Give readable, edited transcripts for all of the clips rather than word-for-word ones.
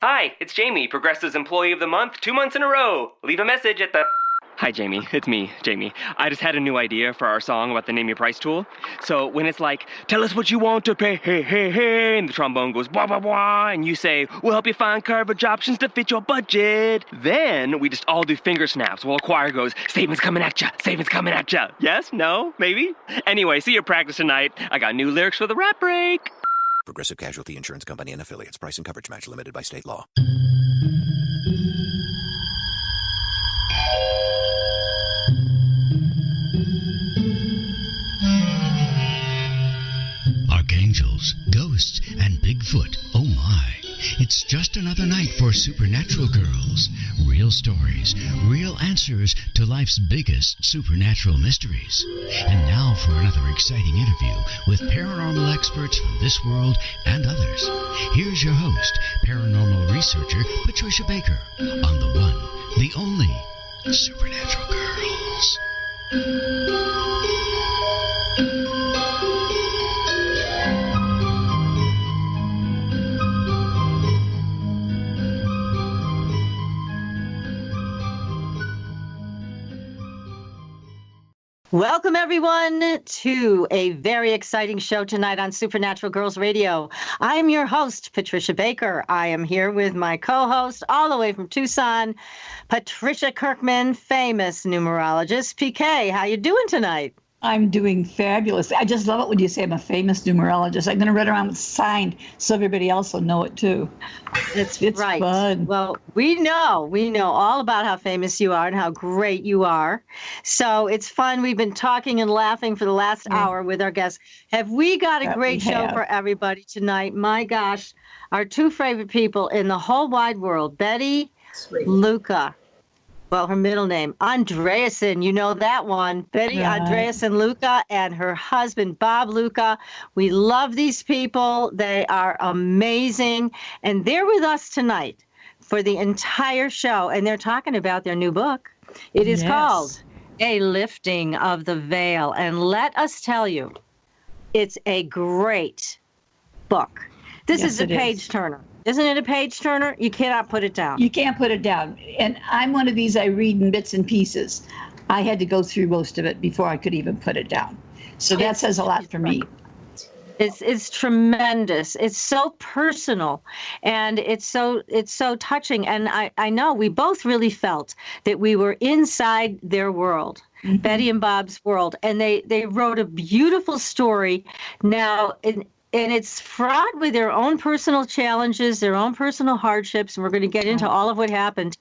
Hi, it's Jamie, Progressive's Employee of the Month, 2 months in a row. Leave a message at the... Hi, Jamie. It's me, Jamie. I just had a new idea for our song about the Name Your Price tool. So when it's like, tell us what you want to pay, hey, hey, hey, and the trombone goes, blah, blah, blah, and you say, we'll help you find coverage options to fit your budget. Then we just all do finger snaps while a choir goes, savings coming at ya, savings coming at ya. Yes? No? Maybe? Anyway, see your practice tonight. I got new lyrics for the rap break. Progressive Casualty Insurance Company and Affiliates. Price and coverage match limited by state law. Archangels, ghosts, and Bigfoot. Oh my. It's just another night for Supernatural Girls. Real stories, real answers to life's biggest supernatural mysteries. And now for another exciting interview with paranormal experts from this world and others. Here's your host, paranormal researcher Patricia Baker, on the one, the only Supernatural Girls. Welcome, everyone, to a very exciting show tonight on Supernatural Girls Radio. I am your host, Patricia Baker. I am here with my co-host, all the way from Tucson, Patricia Kirkman, famous numerologist. PK, how you doing tonight? I'm doing fabulous. I just love it when you say I'm a famous numerologist. I'm going to run around with a sign so everybody else will know it too. It's right. Fun. Well, we know all about how famous you are and how great you are. So it's fun. We've been talking and laughing for the last hour with our guests. Have we got a great show for everybody tonight? My gosh, our two favorite people in the whole wide world, Betty, Luca. Well, her middle name, Andreasson, you know that one. Betty Andreasson Luca and her husband, Bob Luca. We love these people. They are amazing. And they're with us tonight for the entire show. And they're talking about their new book. It is called A Lifting of the Veil. And let us tell you, it's a great book. This is a page turner. Isn't it a page turner? You cannot put it down. You can't put it down. And I'm one of these, I read in bits and pieces. I had to go through most of it before I could even put it down. So that says a lot for me. It's tremendous. It's so personal, and it's so touching. And I know we both really felt that we were inside their world, Betty and Bob's world, and they wrote a beautiful story. Now, and it's fraught with their own personal challenges, their own personal hardships, and we're going to get into all of what happened.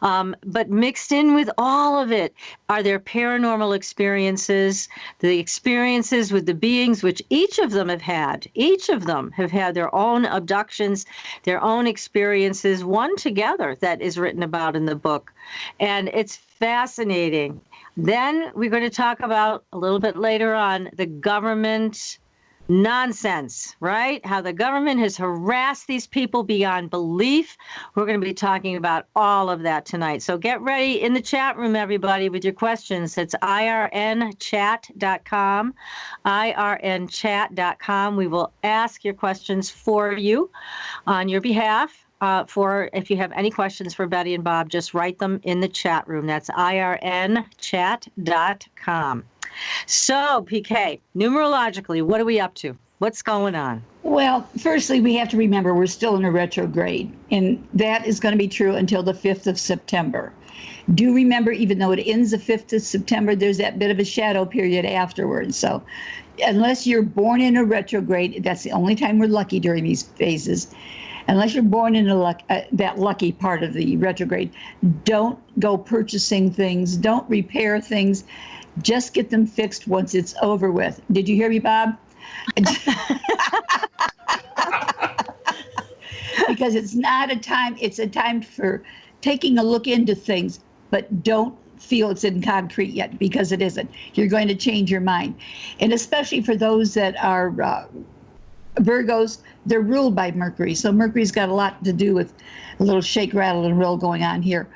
But mixed in with all of it are their paranormal experiences, the experiences with the beings, which each of them have had. Each of them have had their own abductions, their own experiences, one together that is written about in the book. And it's fascinating. Then we're going to talk about, a little bit later on, the government nonsense, right? How the government has harassed these people beyond belief. We're going to be talking about all of that tonight. So get ready in the chat room, everybody, with your questions. It's irnchat.com, irnchat.com. We will ask your questions for you on your behalf. If you have any questions for Betty and Bob, just write them in the chat room. That's irnchat.com. So, PK, numerologically, what are we up to? What's going on? Well, firstly, we have to remember we're still in a retrograde, and that is going to be true until the 5th of September. Do remember, even though it ends the 5th of September, there's that bit of a shadow period afterwards. So unless you're born in a retrograde, that's the only time we're lucky during these phases. Unless you're born in that lucky part of the retrograde, don't go purchasing things, don't repair things. Just get them fixed once it's over with. Did you hear me, Bob? Because it's not a time, it's a time for taking a look into things, but don't feel it's in concrete yet, because it isn't. You're going to change your mind. And especially for those that are Virgos, they're ruled by Mercury. So Mercury's got a lot to do with a little shake, rattle, and roll going on here.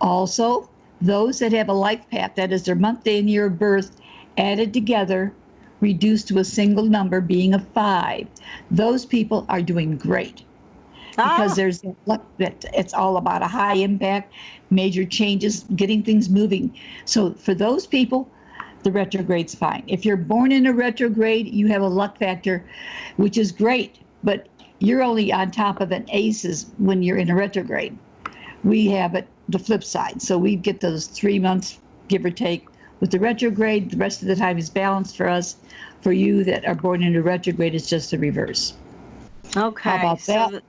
Also, those that have a life path, that is their month, day, and year of birth, added together, reduced to a single number being a 5, those people are doing great. because there's luck that it's all about a high impact, major changes, getting things moving. So for those people, the retrograde's fine. If you're born in a retrograde, you have a luck factor, which is great, but you're only on top of an aces when you're in a retrograde. We have it the flip side. So we get those 3 months, give or take, with the retrograde. The rest of the time is balanced for us. For you that are born in a retrograde, it's just the reverse. Okay. How about that?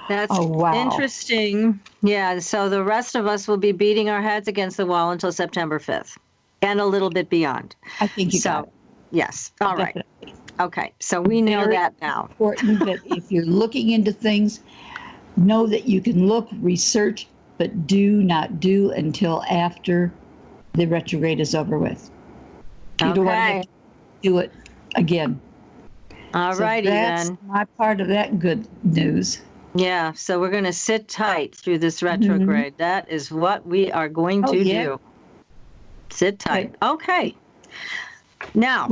That's wow. interesting. Yeah, so the rest of us will be beating our heads against the wall until September 5th and a little bit beyond. I think you got it. Yes. All Definitely. right. Okay, so we know Very that now. Important that if you're looking into things, know that you can look, research, but do not do until after the retrograde is over with. You don't want to do it again. All righty that's then. my part of that good news. Yeah, so we're going to sit tight through this retrograde. That is what we are going to do. Sit tight. Okay. Now,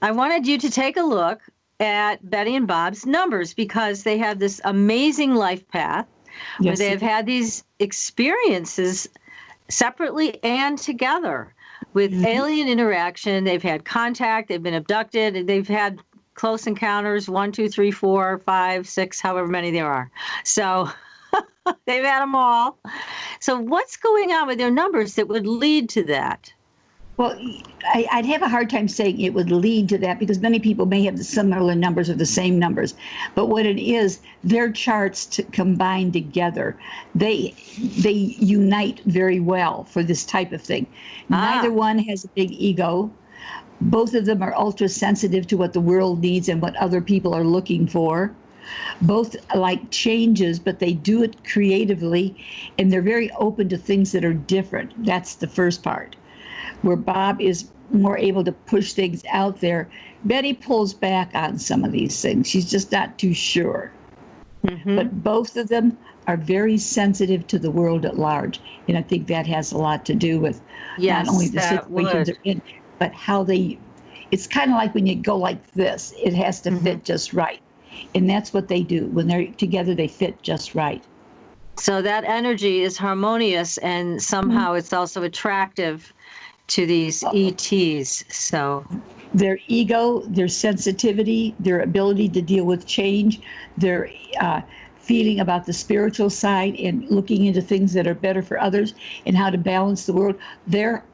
I wanted you to take a look at Betty and Bob's numbers because they have this amazing life path where they have had these experiences separately and together with alien interaction. They've had contact, they've been abducted, they've had close encounters, 1, 2, 3, 4, 5, 6, however many there are. So they've had them all. So what's going on with their numbers that would lead to that? Well, I'd have a hard time saying it would lead to that because many people may have the similar numbers or the same numbers. But what it is, their charts combine together. They unite very well for this type of thing. Neither one has a big ego. Both of them are ultra sensitive to what the world needs and what other people are looking for. Both like changes, but they do it creatively, and they're very open to things that are different. That's the first part. Where Bob is more able to push things out there, Betty pulls back on some of these things. She's just not too sure. But both of them are very sensitive to the world at large. And I think that has a lot to do with not only the situations they're in, but how it's kind of like when you go like this, it has to fit just right. And that's what they do. When they're together, they fit just right. So that energy is harmonious and somehow it's also attractive to these ETs. So their ego, their sensitivity, their ability to deal with change, their feeling about the spiritual side and looking into things that are better for others and how to balance the world, they're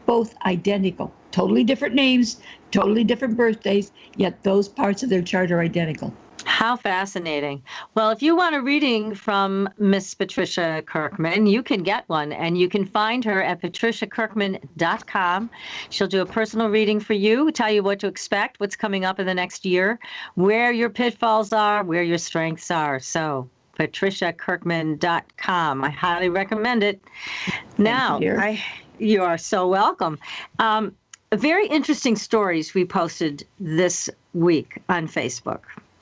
both identical. Totally different names, totally different birthdays, yet those parts of their chart are identical. How fascinating. Well, if you want a reading from Miss Patricia Kirkman, you can get one, and you can find her at patriciakirkman.com. She'll do a personal reading for you, tell you what to expect, what's coming up in the next year, where your pitfalls are, where your strengths are. So patriciakirkman.com. I highly recommend it. Now, you are so welcome. Very interesting stories we posted this week on Facebook.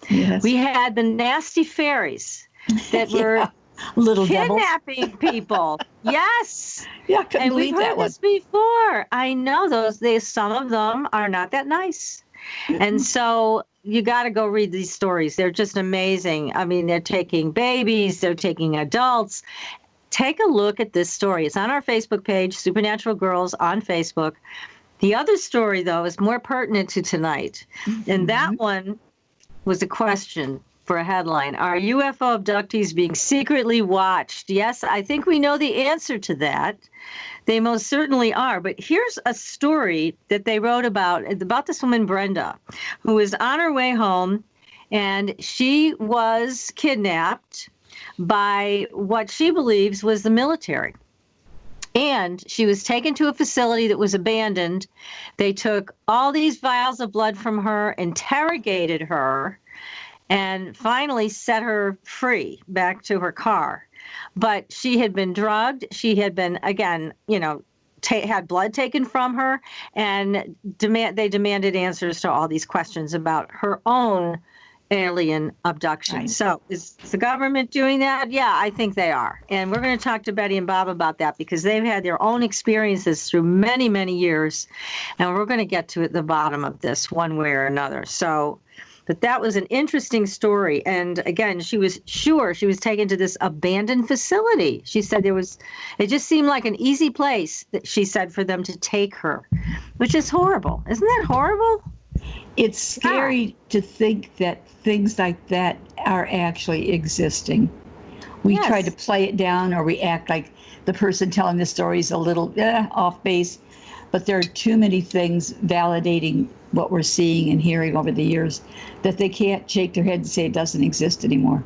Yes. We had the nasty fairies that were little kidnapping people. Yes. Yeah, I couldn't believe that one. We've heard this before. I know some of them are not that nice. And so you got to go read these stories. They're just amazing. I mean, they're taking babies, they're taking adults. Take a look at this story. It's on our Facebook page, Supernatural Girls on Facebook. The other story, though, is more pertinent to tonight. And that one was a question for a headline. Are UFO abductees being secretly watched? Yes, I think we know the answer to that. They most certainly are. But here's a story that they wrote about this woman, Brenda, who was on her way home, and she was kidnapped by what she believes was the military. And she was taken to a facility that was abandoned. They took all these vials of blood from her, interrogated her, and finally set her free back to her car. But she had been drugged. She had been, again, had blood taken from her, and they demanded answers to all these questions about her own alien abduction. Right. So is the government doing that? Yeah, I think they are. And we're going to talk to Betty and Bob about that because they've had their own experiences through many, many years. And we're going to get to the bottom of this one way or another. So But that was an interesting story. And again, she was sure she was taken to this abandoned facility. She said it just seemed like an easy place, that she said, for them to take her, which is horrible. Isn't that horrible? It's scary to think that things like that are actually existing. We try to play it down, or we act like the person telling the story is a little off base, but there are too many things validating what we're seeing and hearing over the years that they can't shake their head and say it doesn't exist anymore.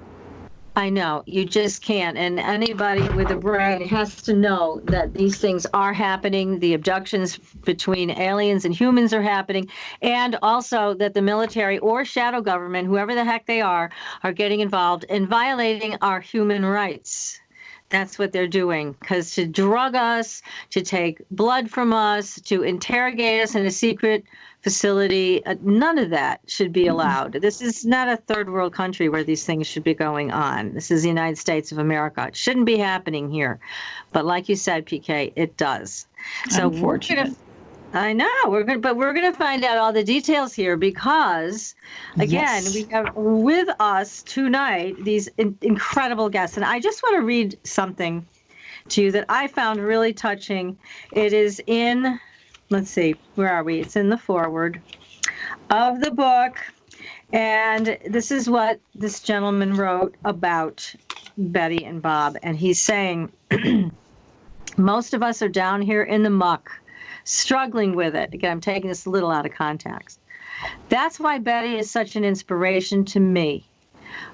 I know, you just can't. And anybody with a brain has to know that these things are happening. The abductions between aliens and humans are happening. And also that the military or shadow government, whoever the heck they are getting involved in violating our human rights. That's what they're doing. Because to drug us, to take blood from us, to interrogate us in a secret facility, none of that should be allowed. This is not a third world country where these things should be going on. This is the United States of America. It shouldn't be happening here. But like you said, PK, it does. So we're going to find out all the details here because, again, we have with us tonight these incredible guests. And I just want to read something to you that I found really touching. It is in, let's see, where are we? It's in the foreword of the book. And this is what this gentleman wrote about Betty and Bob. And he's saying, most of us are down here in the muck, struggling with it. Again, I'm taking this a little out of context. That's why Betty is such an inspiration to me.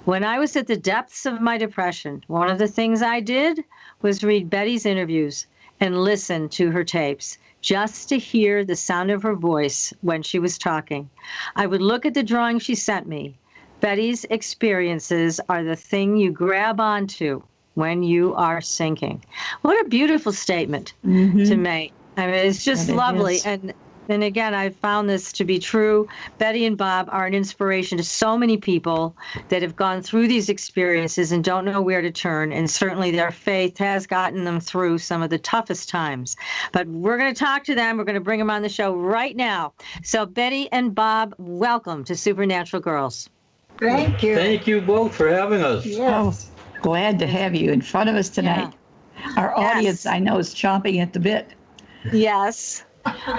When I was at the depths of my depression, one of the things I did was read Betty's interviews and listen to her tapes, just to hear the sound of her voice when she was talking. I would look at the drawing she sent me. Betty's experiences are the thing you grab onto when you are sinking. What a beautiful statement to make. I mean, it's just lovely. And again, I've found this to be true. Betty and Bob are an inspiration to so many people that have gone through these experiences and don't know where to turn. And certainly their faith has gotten them through some of the toughest times. But we're going to talk to them. We're going to bring them on the show right now. So Betty and Bob, welcome to Supernatural Girls. Thank you. Thank you both for having us. Yes. Oh, glad to have you in front of us tonight. Our audience, I know, is chomping at the bit. Yes.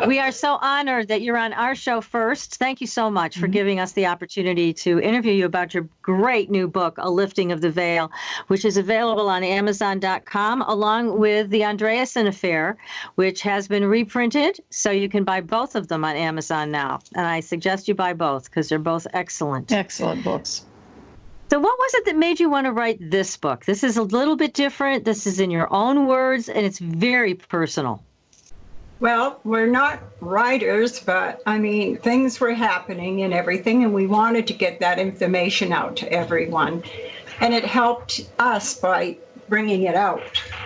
We are so honored that you're on our show first. Thank you so much for giving us the opportunity to interview you about your great new book, A Lifting of the Veil, which is available on Amazon.com, along with The Andreasson Affair, which has been reprinted. So you can buy both of them on Amazon now. And I suggest you buy both because they're both excellent. Excellent books. So what was it that made you want to write this book? This is a little bit different. This is in your own words, and it's very personal. Well, we're not writers, but I mean, things were happening and everything, and we wanted to get that information out to everyone. And it helped us by bringing it out.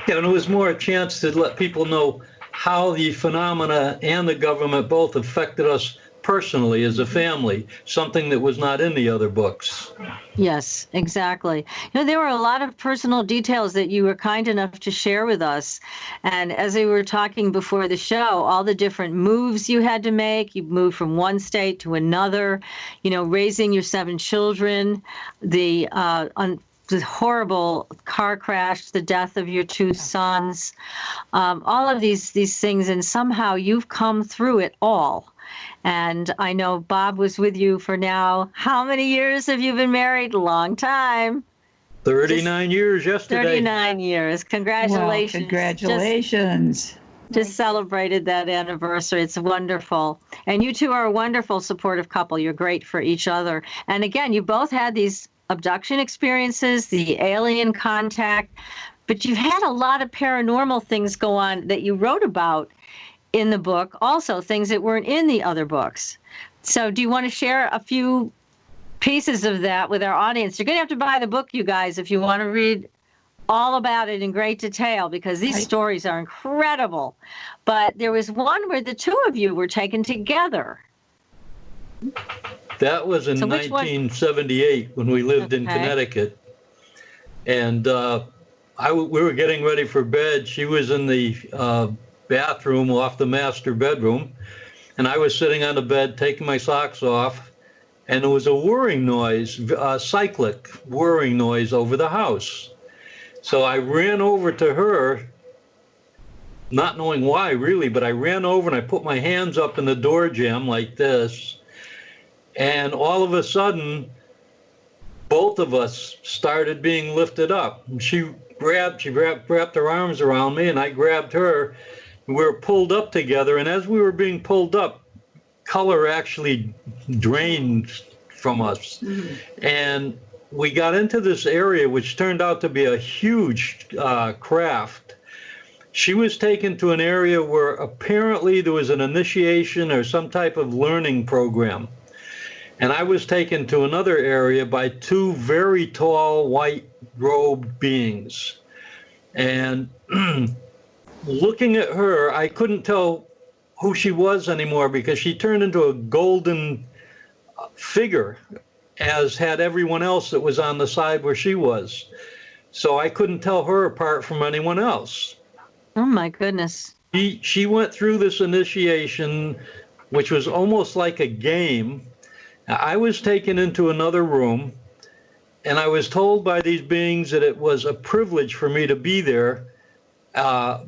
Yeah, and it was more a chance to let people know how the phenomena and the government both affected us personally as a family, something that was not in the other books. Yes, exactly. You know, there were a lot of personal details that you were kind enough to share with us. And as we were talking before the show, all the different moves you had to make, you moved from one state to another, you know, raising your 7 children, the horrible car crash, the death of your 2 sons, all of these things. And somehow you've come through it all. And I know Bob was with you for now. How many years have you been married? Long time. 39 years yesterday. 39 years. Congratulations. Wow, congratulations. Just celebrated that anniversary. It's wonderful. And you two are a wonderful, supportive couple. You're great for each other. And again, you both had these abduction experiences, the alien contact, but you've had a lot of paranormal things go on that you wrote about in the book, also things that weren't in the other books. So do you want to share a few pieces of that with our audience? You're going to have to buy the book, you guys, if you want to read all about it in great detail, because these stories are incredible. But there was one where the 2 of you were taken together. That was in 1978 when we lived in Connecticut. And we were getting ready for bed. She was in the bathroom off the master bedroom, and I was sitting on the bed taking my socks off, and there was a whirring noise, a cyclic whirring noise over the house. So I ran over to her, not knowing why really, but I ran over and I put my hands up in the door jamb like this. And all of a sudden, both of us started being lifted up. She wrapped her arms around me, and I grabbed her. We were pulled up together, and as we were being pulled up, color actually drained from us. Mm-hmm. And we got into this area, which turned out to be a huge craft. She was taken to an area where apparently there was an initiation or some type of learning program. And I was taken to another area by two very tall, white-robed beings. And looking at her, I couldn't tell who she was anymore because she turned into a golden figure, as had everyone else that was on the side where she was. So I couldn't tell her apart from anyone else. Oh, my goodness. She went through this initiation, which was almost like a game. I was taken into another room, and I was told by these beings that it was a privilege for me to be there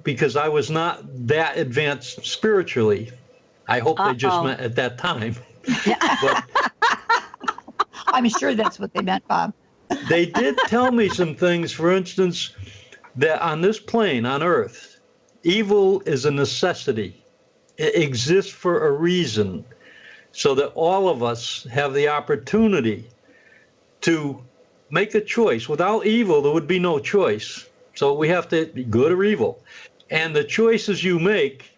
because I was not that advanced spiritually. I hope they just meant at that time. But I'm sure that's what they meant, Bob. They did tell me some things, for instance, that on this plane, on Earth, evil is a necessity. It exists for a reason, so that all of us have the opportunity to make a choice. Without evil, there would be no choice. So we have to be good or evil. And the choices you make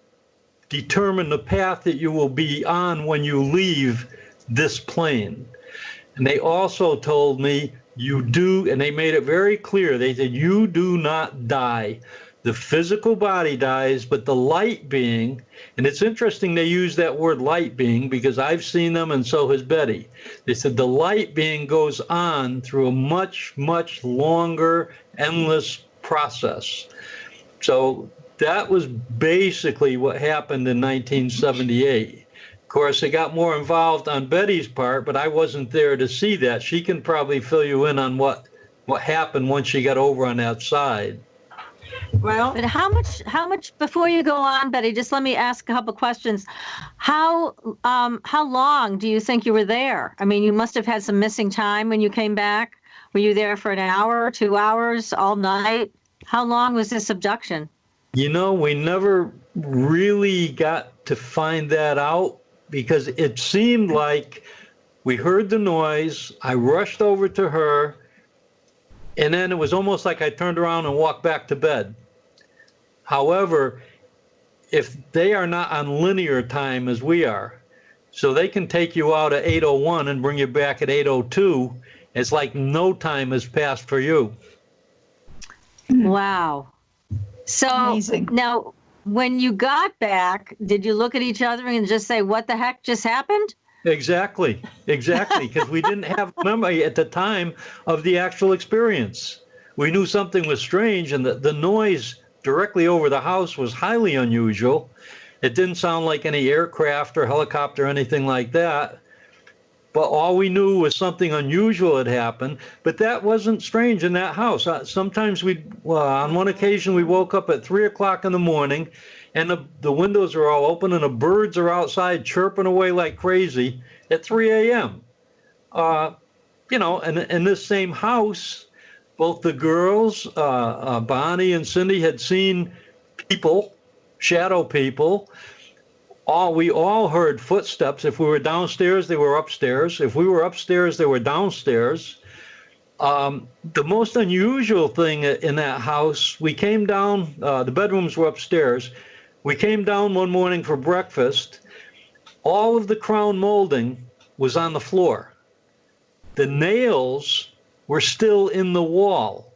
determine the path that you will be on when you leave this plane. And they also told me you do, and they made it very clear, they said you do not die. The physical body dies, but the light being, and it's interesting they use that word light being because I've seen them and so has Betty. They said the light being goes on through a much, much longer, endless process. So that was basically what happened in 1978. Of course, it got more involved on Betty's part, but I wasn't there to see that. She can probably fill you in on what happened once she got over on that side. Well, but how much before you go on, Betty, just let me ask a couple questions. How long do you think you were there? I mean, you must have had some missing time when you came back. Were you there for an hour, 2 hours, all night? How long was this abduction? You know, we never really got to find that out because it seemed like we heard the noise. I rushed over to her. And then it was almost like I turned around and walked back to bed. However, if they are not on linear time as we are, so they can take you out at 8:01 and bring you back at 8:02, it's like no time has passed for you. Wow. So Amazing. Now, when you got back, did you look at each other and just say, what the heck just happened? Exactly, because we didn't have memory at the time of the actual experience. We knew something was strange, and the noise directly over the house was highly unusual. It didn't sound like any aircraft or helicopter or anything like that. But all we knew was something unusual had happened. But that wasn't strange in that house. Sometimes on one occasion, we woke up at 3 o'clock in the morning, and the windows are all open, and the birds are outside chirping away like crazy at 3 a.m. And in this same house, both the girls, Bonnie and Cindy, had seen people, shadow people. We all heard footsteps. If we were downstairs, they were upstairs. If we were upstairs, they were downstairs. The most unusual thing in that house, we came down, the bedrooms were upstairs. We came down one morning for breakfast. All of the crown molding was on the floor. The nails were still in the wall.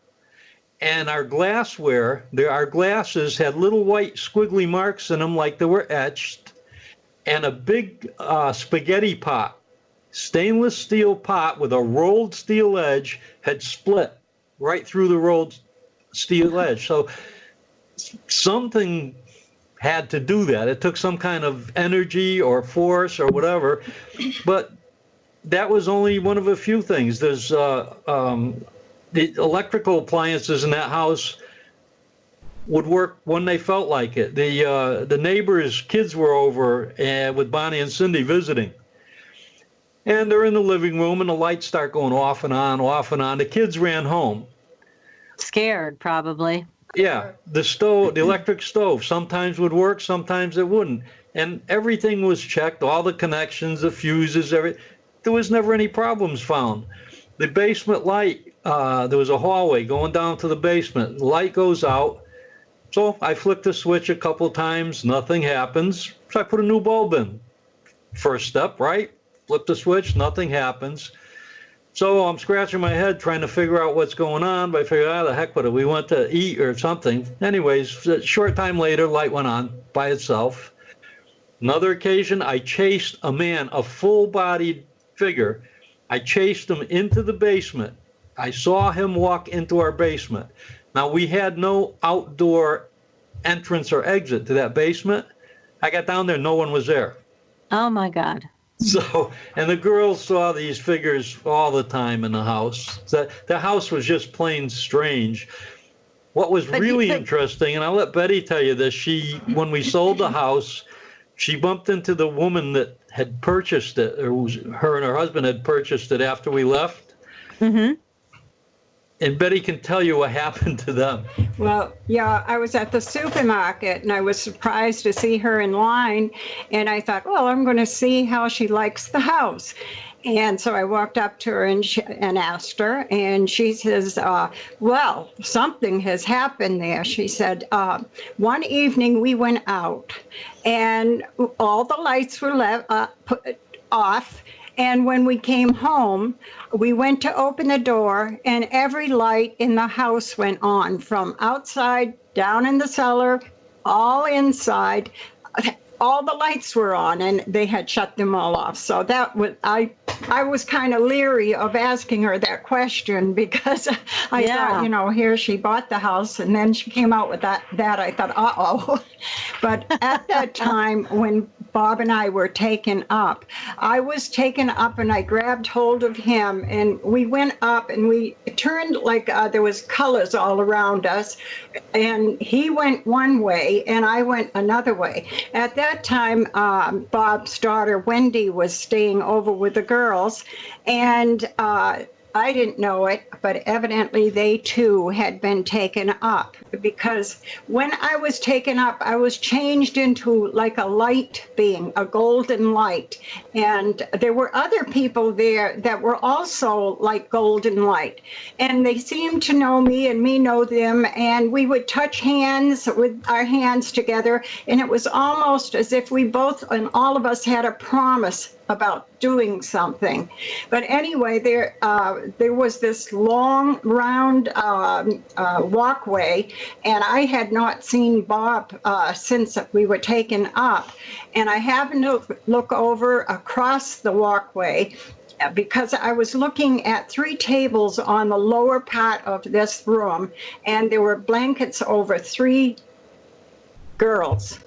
And our glassware, our glasses had little white squiggly marks in them like they were etched. And a big spaghetti pot, stainless steel pot with a rolled steel edge, had split right through the rolled steel edge. So something had to do that. It took some kind of energy or force or whatever. But that was only one of a few things. There's the electrical appliances in that house would work when they felt like it. The neighbors' kids were over with Bonnie and Cindy visiting. And they're in the living room and the lights start going off and on, off and on. The kids ran home. Scared, probably. Yeah, the electric stove sometimes would work, sometimes it wouldn't. And everything was checked, all the connections, the fuses, there was never any problems found. The basement light, there was a hallway going down to the basement. The light goes out. So I flicked the switch a couple times, nothing happens. So I put a new bulb in. First step, right? Flip the switch, nothing happens. So I'm scratching my head trying to figure out what's going on, but I figured, the heck with it. We went to eat or something. Anyways, a short time later, light went on by itself. Another occasion, I chased a man, a full-bodied figure. I chased him into the basement. I saw him walk into our basement. Now, we had no outdoor entrance or exit to that basement. I got down there, no one was there. Oh, my God. So, and the girls saw these figures all the time in the house. The house was just plain strange. What was really interesting, and I'll let Betty tell you this, when we sold the house, she bumped into the woman that had purchased it, or her and her husband had purchased it after we left. Mm-hmm. And Betty can tell you what happened to them. Well, yeah, I was at the supermarket and I was surprised to see her in line. And I thought, well, I'm going to see how she likes the house. And so I walked up to her and asked her, and she says, well, something has happened there. She said, one evening we went out and all the lights were put off. And when we came home, we went to open the door and every light in the house went on, from outside, down in the cellar, all inside. All the lights were on and they had shut them all off. So that was, I was kind of leery of asking her that question because I thought, here she bought the house and then she came out with that I thought, uh-oh. But at that time when Bob and I were taken up, I was taken up and I grabbed hold of him and we went up and we turned like there was colors all around us, and he went one way and I went another way. At that time, Bob's daughter Wendy was staying over with the girls, and I didn't know it, but evidently they too had been taken up, because when I was taken up, I was changed into like a light being, a golden light. And there were other people there that were also like golden light. And they seemed to know me and me know them. And we would touch hands with our hands together. And it was almost as if we both and all of us had a promise about doing something. But anyway, there was this long, round walkway, and I had not seen Bob since we were taken up. And I happened to look over across the walkway because I was looking at 3 tables on the lower part of this room, and there were blankets over 3 girls.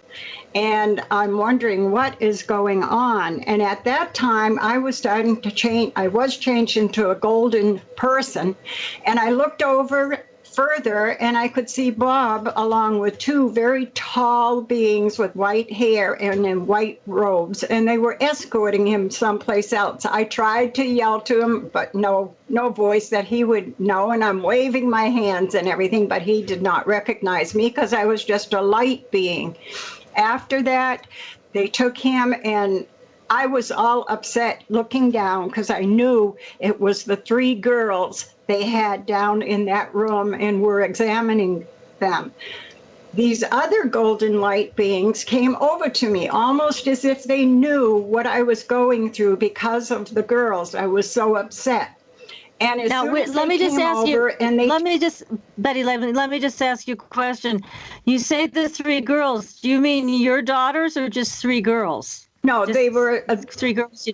And I'm wondering what is going on. And at that time, I was starting to change. I was changed into a golden person. And I looked over further and I could see Bob along with 2 very tall beings with white hair and in white robes. And they were escorting him someplace else. I tried to yell to him, but no voice that he would know. And I'm waving my hands and everything, but he did not recognize me because I was just a light being. After that, they took him, and I was all upset looking down because I knew it was the 3 girls they had down in that room and were examining them. These other golden light beings came over to me almost as if they knew what I was going through because of the girls. I was so upset. And as soon as let me just ask you. Betty, let me just ask you a question. You say the 3 girls. Do you mean your daughters or just 3 girls? No, they were 3 girls.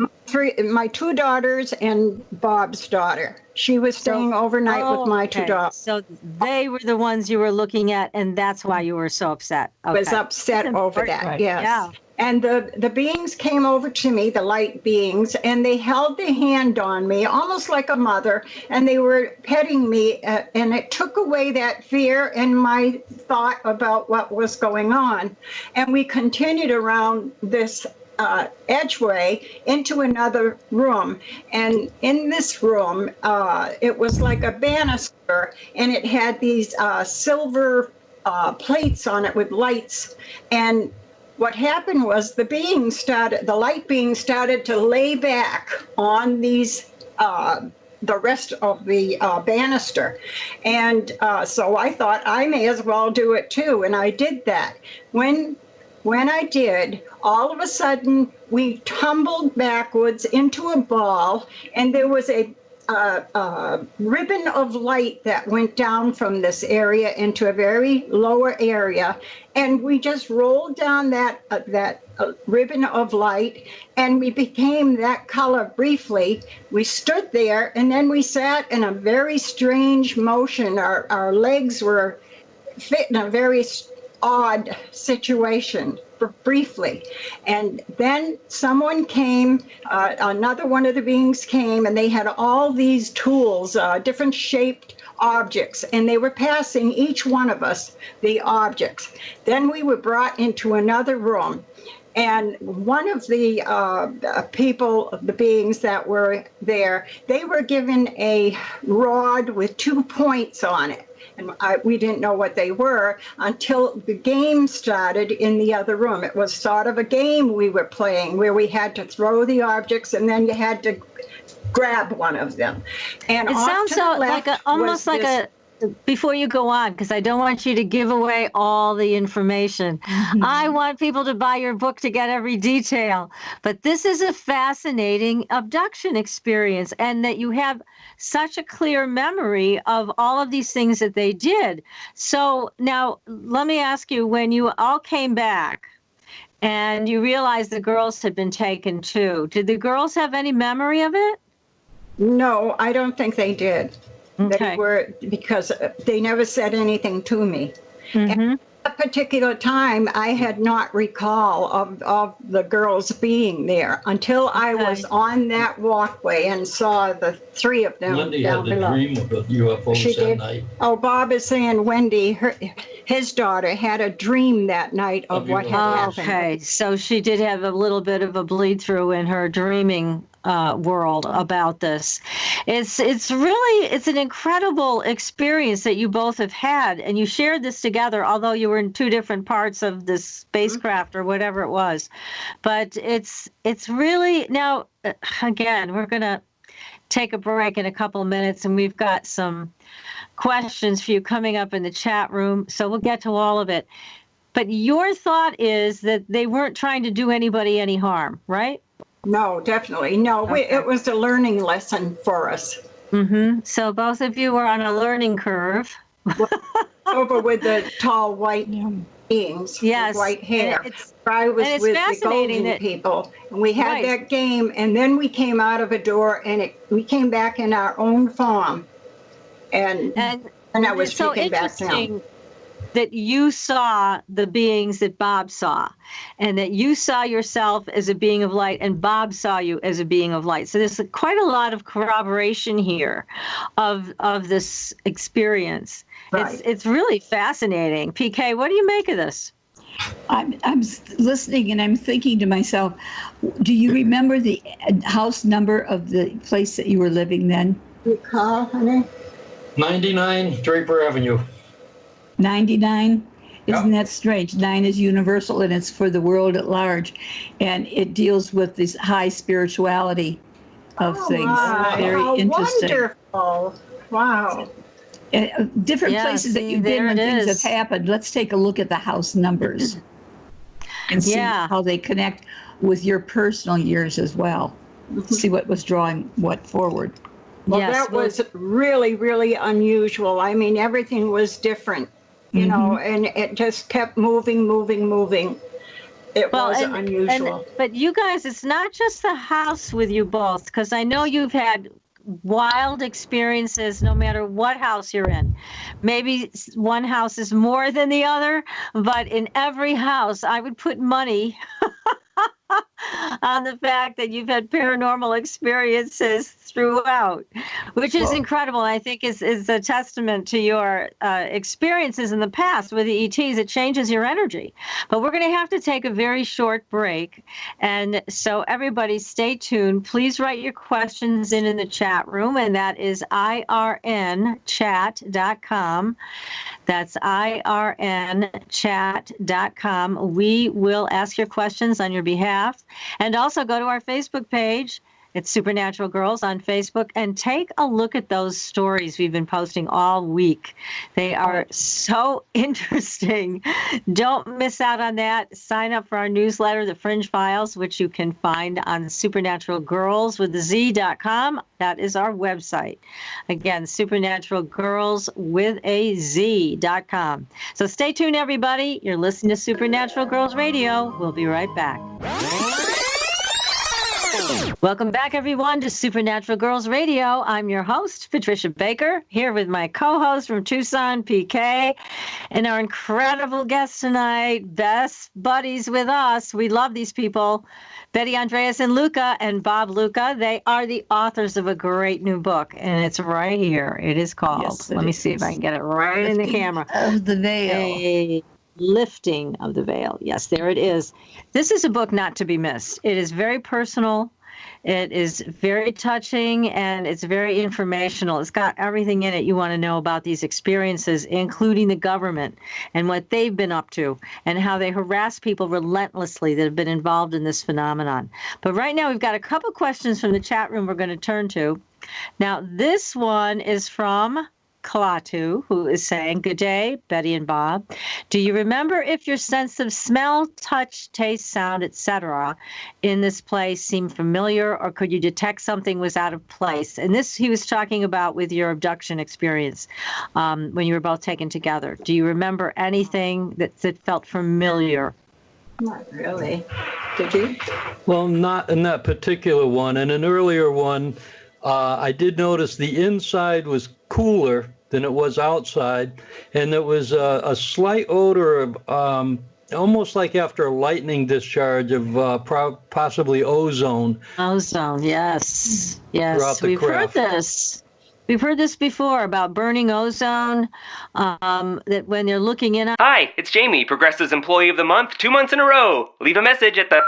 My 2 daughters and Bob's daughter. She was staying overnight with my 2 daughters. So they were the ones you were looking at, and that's why you were so upset. I was upset over that. Right. Yes. Yeah. And the beings came over to me, the light beings, and they held their hand on me, almost like a mother, and they were petting me, and it took away that fear and my thought about what was going on. And we continued around this edgeway into another room. And in this room, it was like a banister, and it had these silver plates on it with lights. And what happened was the light beings started to lay back on these, the rest of the banister. And so I thought I may as well do it too. And I did that. When I did, all of a sudden we tumbled backwards into a ball, and there was a ribbon of light that went down from this area into a very lower area, and we just rolled down that ribbon of light, and we became that color briefly. We stood there, and then we sat in a very strange motion. Our legs were fit in a very odd situation briefly. And then someone came, another one of the beings came, and they had all these tools, different shaped objects, and they were passing each one of us the objects. Then we were brought into another room, and one of the people, the beings that were there, they were given a rod with 2 points on it. And we didn't know what they were until the game started in the other room. It was sort of a game we were playing where we had to throw the objects, and then you had to grab one of them. And it sounds so like almost like a, before you go on, because I don't want you to give away all the information. Mm-hmm. I want people to buy your book to get every detail. But this is a fascinating abduction experience, and that you have such a clear memory of all of these things that they did. So now let me ask you, when you all came back and you realized the girls had been taken too, did the girls have any memory of it? No, I don't think they did. Okay. They were, because they never said anything to me. Mm-hmm. And at that particular time, I had not recall of the girls being there until I was on that walkway and saw the three of them Wendy down had below. a dream about UFOs She that did. night. Oh, Bob is saying Wendy, his daughter, had a dream that night of what had happened. Okay, so she did have a little bit of a bleed through in her dreaming world about this. It's an incredible experience that you both have had, and you shared this together, although you were in two different parts of this spacecraft or whatever it was. But it's really, now again, we're gonna take a break in a couple of minutes, and we've got some questions for you coming up in the chat room, so we'll get to all of it. But your thought is that they weren't trying to do anybody any harm, right? No, definitely. No, Okay. it was a learning lesson for us. Mm-hmm. So both of you were on a learning curve. Over with the tall white beings Yes. with white hair. It's I was with the fascinating golden people. And we had Right. that game, and then we came out of a door, and we came back in our own form. And I was it's so taken back down. interesting that you saw the beings that Bob saw, and that you saw yourself as a being of light, and Bob saw you as a being of light. So there's quite a lot of corroboration here of this experience. Right. It's really fascinating. PK, what do you make of this? I'm listening and I'm thinking to myself, do you remember the house number of the place that you were living then? Recall, honey? 99 Draper Avenue. 99? Isn't Yeah. that strange? 9 is universal and it's for the world at large. And it deals with this high spirituality of things. My, Very how interesting. wonderful. Wow. Different Yeah, places that see, you've been there when it things is. have happened. Let's take a look at the house numbers and see Yeah. how they connect with your personal years as well. See what was drawing what forward. Well, Yes, that was really, really unusual. I mean, everything was different, you know, and it just kept moving. It was unusual. But you guys, it's not just the house with you both, because I know you've had wild experiences no matter what house you're in. Maybe one house is more than the other, but in every house, I would put money on the fact that you've had paranormal experiences throughout, which is incredible. I think is a testament to your experiences in the past with the ETs. It changes your energy. But we're going to have to take a very short break. And so everybody stay tuned. Please write your questions in the chat room, and that is irnchat.com. That's irnchat.com. We will ask your questions on your behalf. And also go to our Facebook page. It's Supernatural Girls on Facebook, and take a look at those stories we've been posting all week. They are so interesting. Don't miss out on that. Sign up for our newsletter, The Fringe Files, which you can find on supernaturalgirls.com. That is our website. Again, supernaturalgirls.com. So stay tuned, everybody. You're listening to Supernatural Girls Radio. We'll be right back. Welcome back, everyone, to Supernatural Girls Radio. I'm your host, Patricia Baker, here with my co-host from Tucson, PK, and our incredible guests tonight, best buddies with us. We love these people, Betty, Andreasson, Luca, and Bob Luca. They are the authors of a great new book, and it's right here. It is called, let me see if I can get it right in the camera. Of the Veil. Lifting of the Veil. Yes, there it is. This is a book not to be missed. It is very personal. It is very touching, and it's very informational. It's got everything in it you want to know about these experiences, including the government and what they've been up to and how they harass people relentlessly that have been involved in this phenomenon. But right now, we've got a couple questions from the chat room we're going to turn to. Now, this one is from Klaatu, who is saying, "Good day, Betty and Bob. Do you remember if your sense of smell, touch, taste, sound, etc. in this place seemed familiar, or could you detect something was out of place?" And this he was talking about with your abduction experience when you were both taken together. Do you remember anything that felt familiar? Not really. Did you? Well, not in that particular one. In an earlier one, I did notice the inside was cooler than it was outside, and there was a slight odor of almost like after a lightning discharge of possibly ozone. Ozone, yes. Yes, We've heard this. We've heard this before about burning ozone, that when they're looking in. Hi, it's Jamie, Progressive's Employee of the Month, 2 months in a row. Leave a message at the...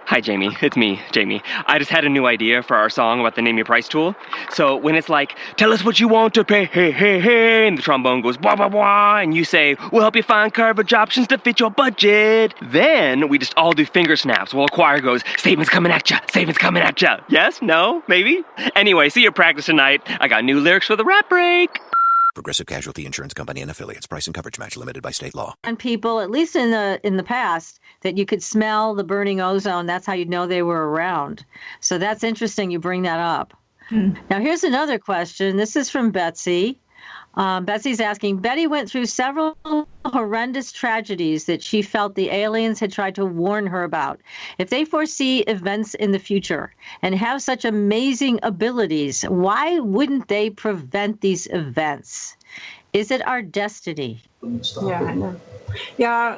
Hi, Jamie. It's me, Jamie. I just had a new idea for our song about the Name Your Price tool. So when it's like, tell us what you want to pay, hey, hey, hey, and the trombone goes, blah, blah, blah, and you say, we'll help you find coverage options to fit your budget. Then we just all do finger snaps while a choir goes, savings coming at ya, savings coming at ya. Yes? No? Maybe? Anyway, see your practice tonight. I got new lyrics for the rap break. Progressive Casualty Insurance Company and Affiliates. Price and coverage match limited by state law. And people, at least in the past, that you could smell the burning ozone. That's how you'd know they were around. So that's interesting you bring that up. Now, here's another question. This is from Betsy. Betsy's asking, Betty went through several horrendous tragedies that she felt the aliens had tried to warn her about. If they foresee events in the future and have such amazing abilities, why wouldn't they prevent these events? Is it our destiny? Yeah, I know. Yeah,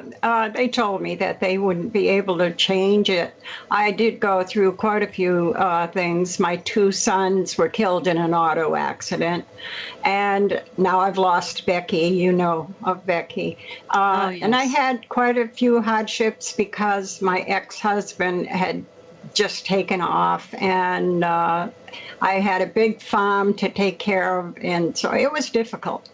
they told me that they wouldn't be able to change it. I did go through quite a few things. My 2 sons were killed in an auto accident, and now I've lost Becky. You know of Becky. Yes. And I had quite a few hardships because my ex-husband had just taken off, and I had a big farm to take care of, and so it was difficult.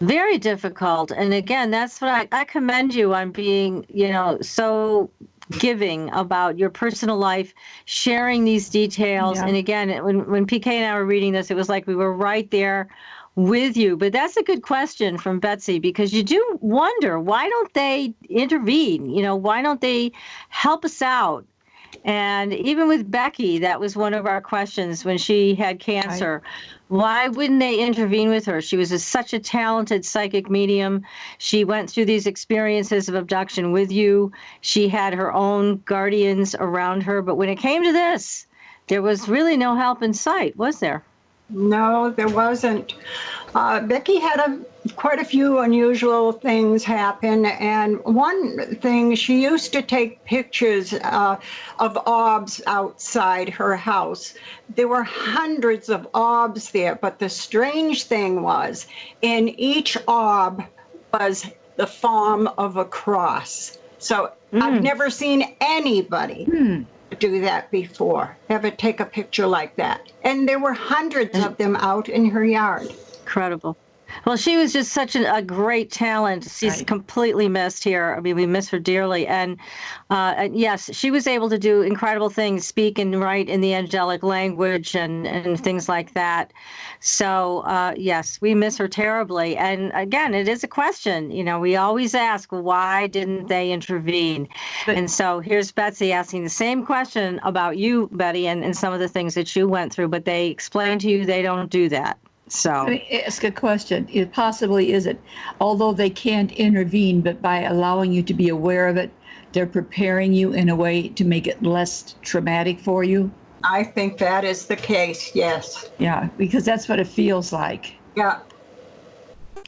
Very difficult. And again, that's what I commend you on being, so giving about your personal life, sharing these details. Yeah. And again, when PK and I were reading this, it was like we were right there with you. But that's a good question from Betsy, because you do wonder, why don't they intervene? Why don't they help us out? And even with Becky, that was one of our questions when she had cancer. Why wouldn't they intervene with her? She was such a talented psychic medium. She went through these experiences of abduction with you. She had her own guardians around her. But when it came to this, there was really no help in sight, was there? No, there wasn't. Becky had quite a few unusual things happen. And one thing, she used to take pictures of orbs outside her house. There were hundreds of orbs there, but the strange thing was, in each orb was the form of a cross. So I've never seen anybody do that before, ever take a picture like that. And there were hundreds of them out in her yard. Incredible. Well, she was just such a great talent. She's completely missed here. I mean, we miss her dearly. And yes, she was able to do incredible things, speak and write in the angelic language and things like that. So, yes, we miss her terribly. And again, it is a question. You know, we always ask, why didn't they intervene? And so here's Betsy asking the same question about you, Betty, and some of the things that you went through, but they explained to you they don't do that. So Let me ask a question. It possibly isn't, although they can't intervene, but by allowing you to be aware of it, they're preparing you in a way to make it less traumatic for you. I think that is the case, yes. Yeah, because that's what it feels like. Yeah,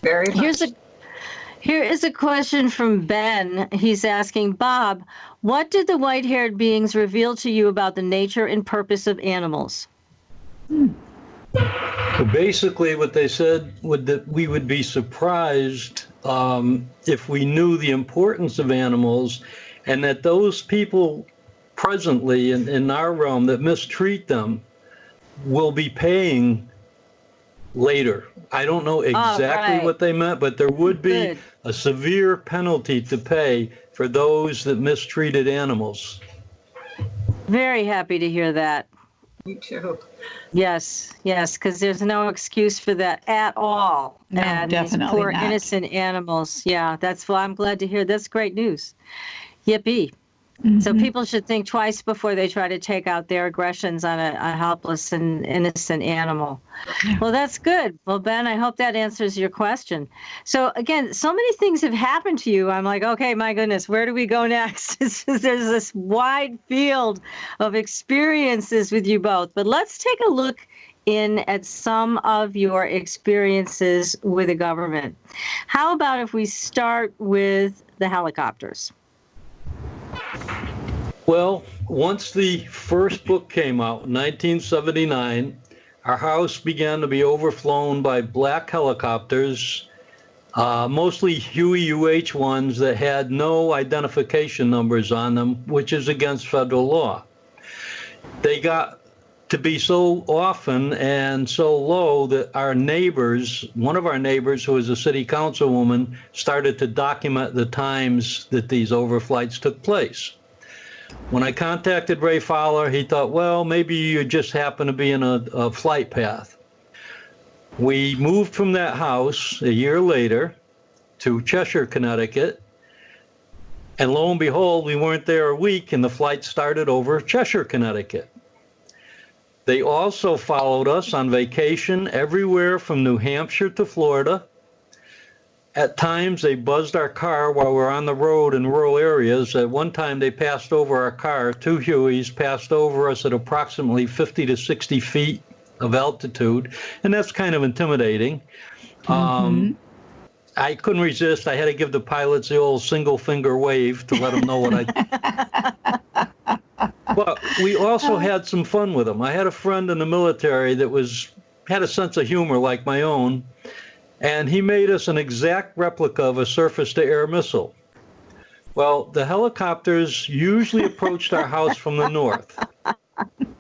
very much. Here is a question from Ben. He's asking, Bob, what did the white-haired beings reveal to you about the nature and purpose of animals? So basically what they said was that we would be surprised if we knew the importance of animals, and that those people presently in our realm that mistreat them will be paying later. I don't know exactly what they meant, but there would be a severe penalty to pay for those that mistreated animals. Very happy to hear that. Me too. Yes, because there's no excuse for that at all. No, and definitely these poor not. innocent animals. Yeah, that's why I'm glad to hear. That's great news. Yippee. So people should think twice before they try to take out their aggressions on a helpless and innocent animal. Well, that's good. Well, Ben, I hope that answers your question. So again, so many things have happened to you. I'm like, okay, my goodness, where do we go next? There's this wide field of experiences with you both. But let's take a look in at some of your experiences with the government. How about if we start with the helicopters? Well, once the first book came out in 1979, our house began to be overflown by black helicopters, mostly Huey UH-1s that had no identification numbers on them, which is against federal law. They got to be so often and so low that our neighbors, one of our neighbors who was a city councilwoman, started to document the times that these overflights took place. When I contacted Ray Fowler, he thought, well, maybe you just happen to be in a flight path. We moved from that house a year later to Cheshire, Connecticut, and lo and behold, we weren't there a week and the flight started over Cheshire, Connecticut. They also followed us on vacation everywhere from New Hampshire to Florida. At times, they buzzed our car while we're on the road in rural areas. At one time, they passed over our car. Two Hueys passed over us at approximately 50 to 60 feet of altitude, and that's kind of intimidating. I couldn't resist. I had to give the pilots the old single finger wave to let them know what I... But we also had some fun with them. I had a friend in the military that had a sense of humor like my own, and he made us an exact replica of a surface-to-air missile. Well, the helicopters usually approached our house from the north.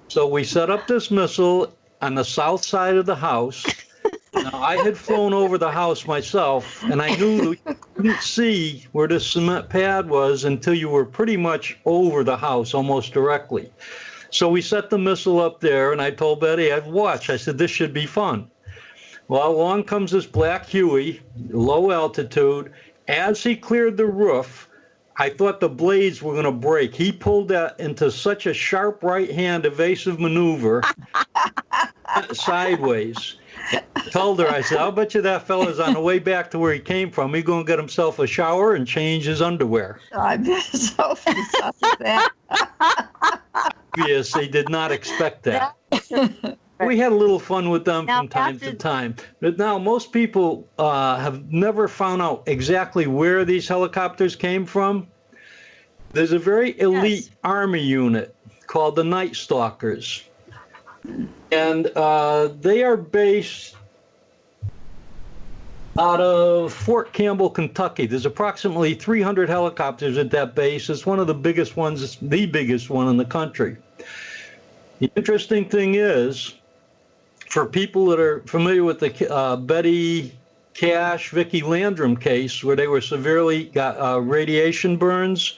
So we set up this missile on the south side of the house. Now, I had flown over the house myself, and I knew you couldn't see where the cement pad was until you were pretty much over the house, almost directly. So we set the missile up there, and I told Betty, I'd watch. I said, this should be fun. Well, along comes this black Huey, low altitude. As he cleared the roof, I thought the blades were going to break. He pulled that into such a sharp right-hand evasive maneuver sideways. I told her, I said, I'll bet you that fella's on the way back to where he came from. He's going to get himself a shower and change his underwear. I'm so fantastic that. Yes, they did not expect that. we had a little fun with them Now, from time to time. But now most people have never found out exactly where these helicopters came from. There's a very elite Army unit called the Night Stalkers. And they are based out of Fort Campbell, Kentucky. There's approximately 300 helicopters at that base. It's one of the biggest ones, it's the biggest one in the country. The interesting thing is, for people that are familiar with the Betty Cash, Vicki Landrum case, where they were severely got radiation burns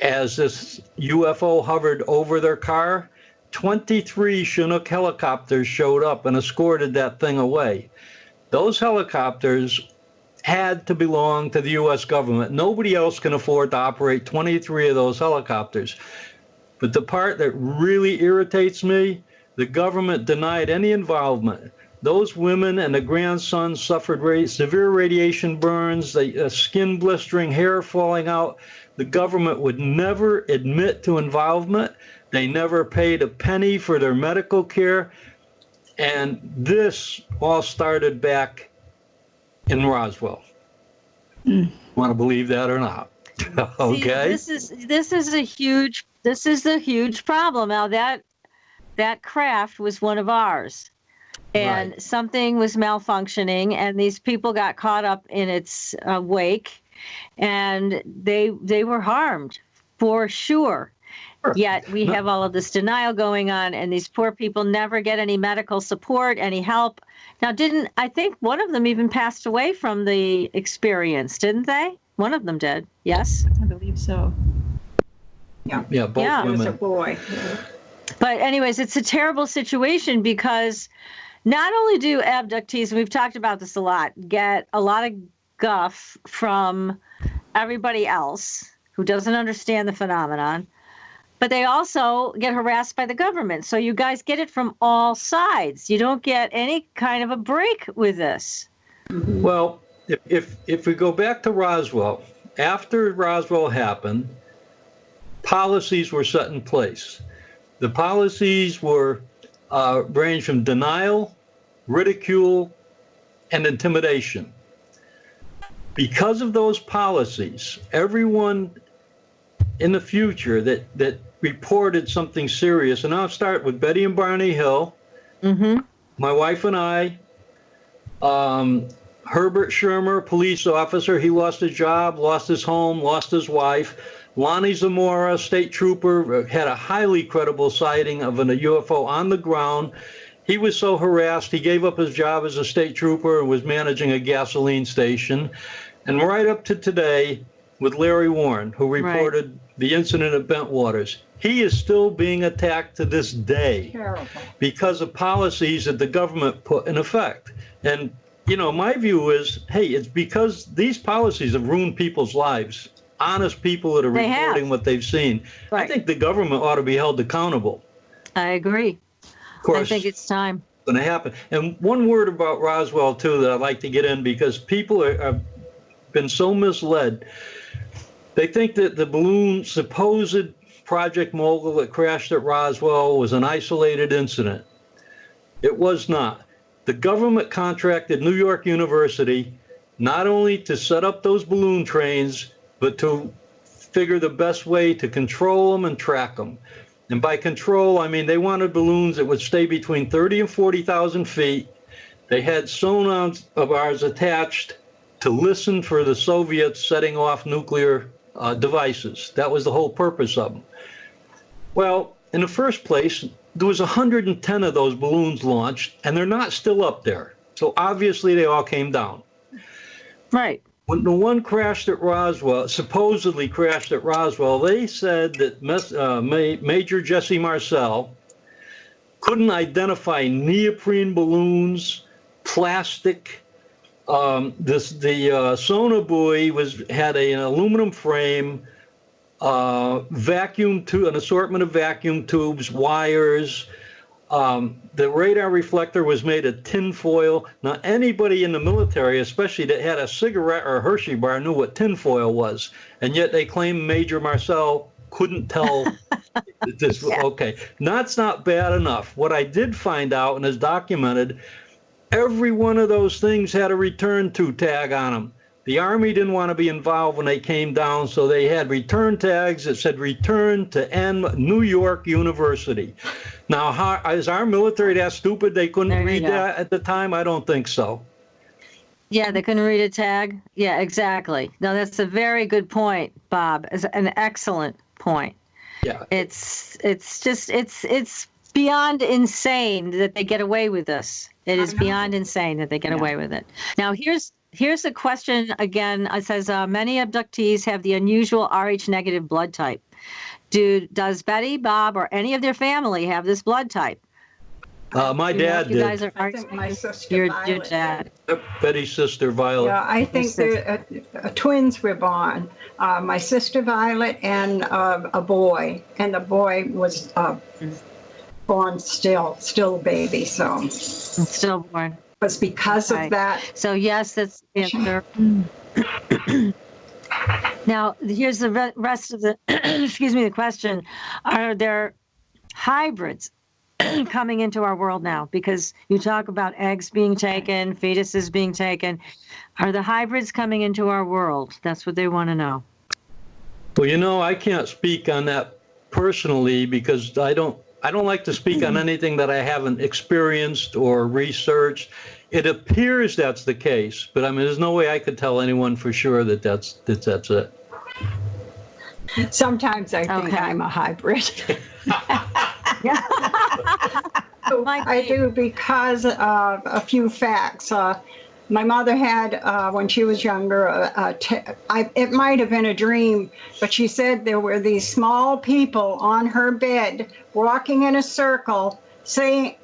as this UFO hovered over their car, 23 Chinook helicopters showed up and escorted that thing away. Those helicopters had to belong to the U.S. government. Nobody else can afford to operate 23 of those helicopters. But the part that really irritates me, the government denied any involvement. Those women and the grandsons suffered severe radiation burns, skin blistering, hair falling out. The government would never admit to involvement. They never paid a penny for their medical care. And this all started back in Roswell. Want to believe that or not? Okay. See, this is a huge problem. Now that craft was one of ours, and something was malfunctioning, and these people got caught up in its wake, and they were harmed for sure. Yet we have all of this denial going on, and these poor people never get any medical support, any help. Now, I think one of them even passed away from the experience, didn't they? One of them did, yes? I believe so. Yeah, both women. It was a boy. But anyways, it's a terrible situation because not only do abductees, and we've talked about this a lot, get a lot of guff from everybody else who doesn't understand the phenomenon, but they also get harassed by the government. So you guys get it from all sides. You don't get any kind of a break with this. Well, if we go back to Roswell, after Roswell happened, policies were set in place. The policies were ranged from denial, ridicule, and intimidation. Because of those policies, everyone in the future that reported something serious, and I'll start with Betty and Barney Hill, my wife and I, Herbert Shermer, police officer, he lost his job, lost his home, lost his wife. Lonnie Zamora, state trooper, had a highly credible sighting of a UFO on the ground. He was so harassed, he gave up his job as a state trooper and was managing a gasoline station. And right up to today, with Larry Warren, who reported the incident at Bentwaters, he is still being attacked to this day because of policies that the government put in effect. And, you know, my view is, hey, it's because these policies have ruined people's lives. Honest people that are reporting what they've seen. I think the government ought to be held accountable. I agree. Of course, I think it's time. It's going to happen. And one word about Roswell, too, that I'd like to get in, because people have been so misled. They think that the balloon, supposed Project Mogul that crashed at Roswell, was an isolated incident. It was not. The government contracted New York University not only to set up those balloon trains, but to figure the best way to control them and track them. And by control, I mean they wanted balloons that would stay between 30 and 40,000 feet. They had sonars of ours attached to listen for the Soviets setting off nuclear devices. That was the whole purpose of them. Well, in the first place, there was 110 of those balloons launched, and they're not still up there. So obviously they all came down. Right. When the one crashed at Roswell, supposedly crashed at Roswell, they said that Major Jesse Marcel couldn't identify neoprene balloons, plastic. The sonar buoy had an aluminum frame, vacuum tube, an assortment of vacuum tubes, wires. The radar reflector was made of tin foil. Now, anybody in the military, especially that had a cigarette or a Hershey bar, knew what tin foil was. And yet they claim Major Marcel couldn't tell Okay, that's not bad enough. What I did find out and is documented, every one of those things had a return to tag on them. The Army didn't want to be involved when they came down, so they had return tags that said return to New York University. Now, is our military that stupid they couldn't read that at the time? I don't think so. Yeah, they couldn't read a tag. Yeah, exactly. No, that's a very good point, Bob. It's an excellent point. Yeah. It's beyond insane that they get away with this. It is beyond insane that they get away with it. Now, here's a question again. It says, many abductees have the unusual Rh negative blood type. Does Betty, Bob, or any of their family have this blood type? My dad did. You guys are I think my sister Violet. Your dad. Betty's sister Violet. Yeah, I think twins were born. My sister Violet and a boy, and the boy was born still a baby. So still born. It was because of that. So yes, that's the answer. Now here's the rest of the the question: are there hybrids coming into our world now? Because you talk about eggs being taken, fetuses being taken. Are the hybrids coming into our world? That's what they want to know. Well, I can't speak on that personally because I don't like to speak on anything that I haven't experienced or researched. It appears that's the case, but I mean, there's no way I could tell anyone for sure that that's it. Sometimes I think I'm a hybrid. I do because of a few facts. My mother had, when she was younger, it might have been a dream, but she said there were these small people on her bed walking in a circle saying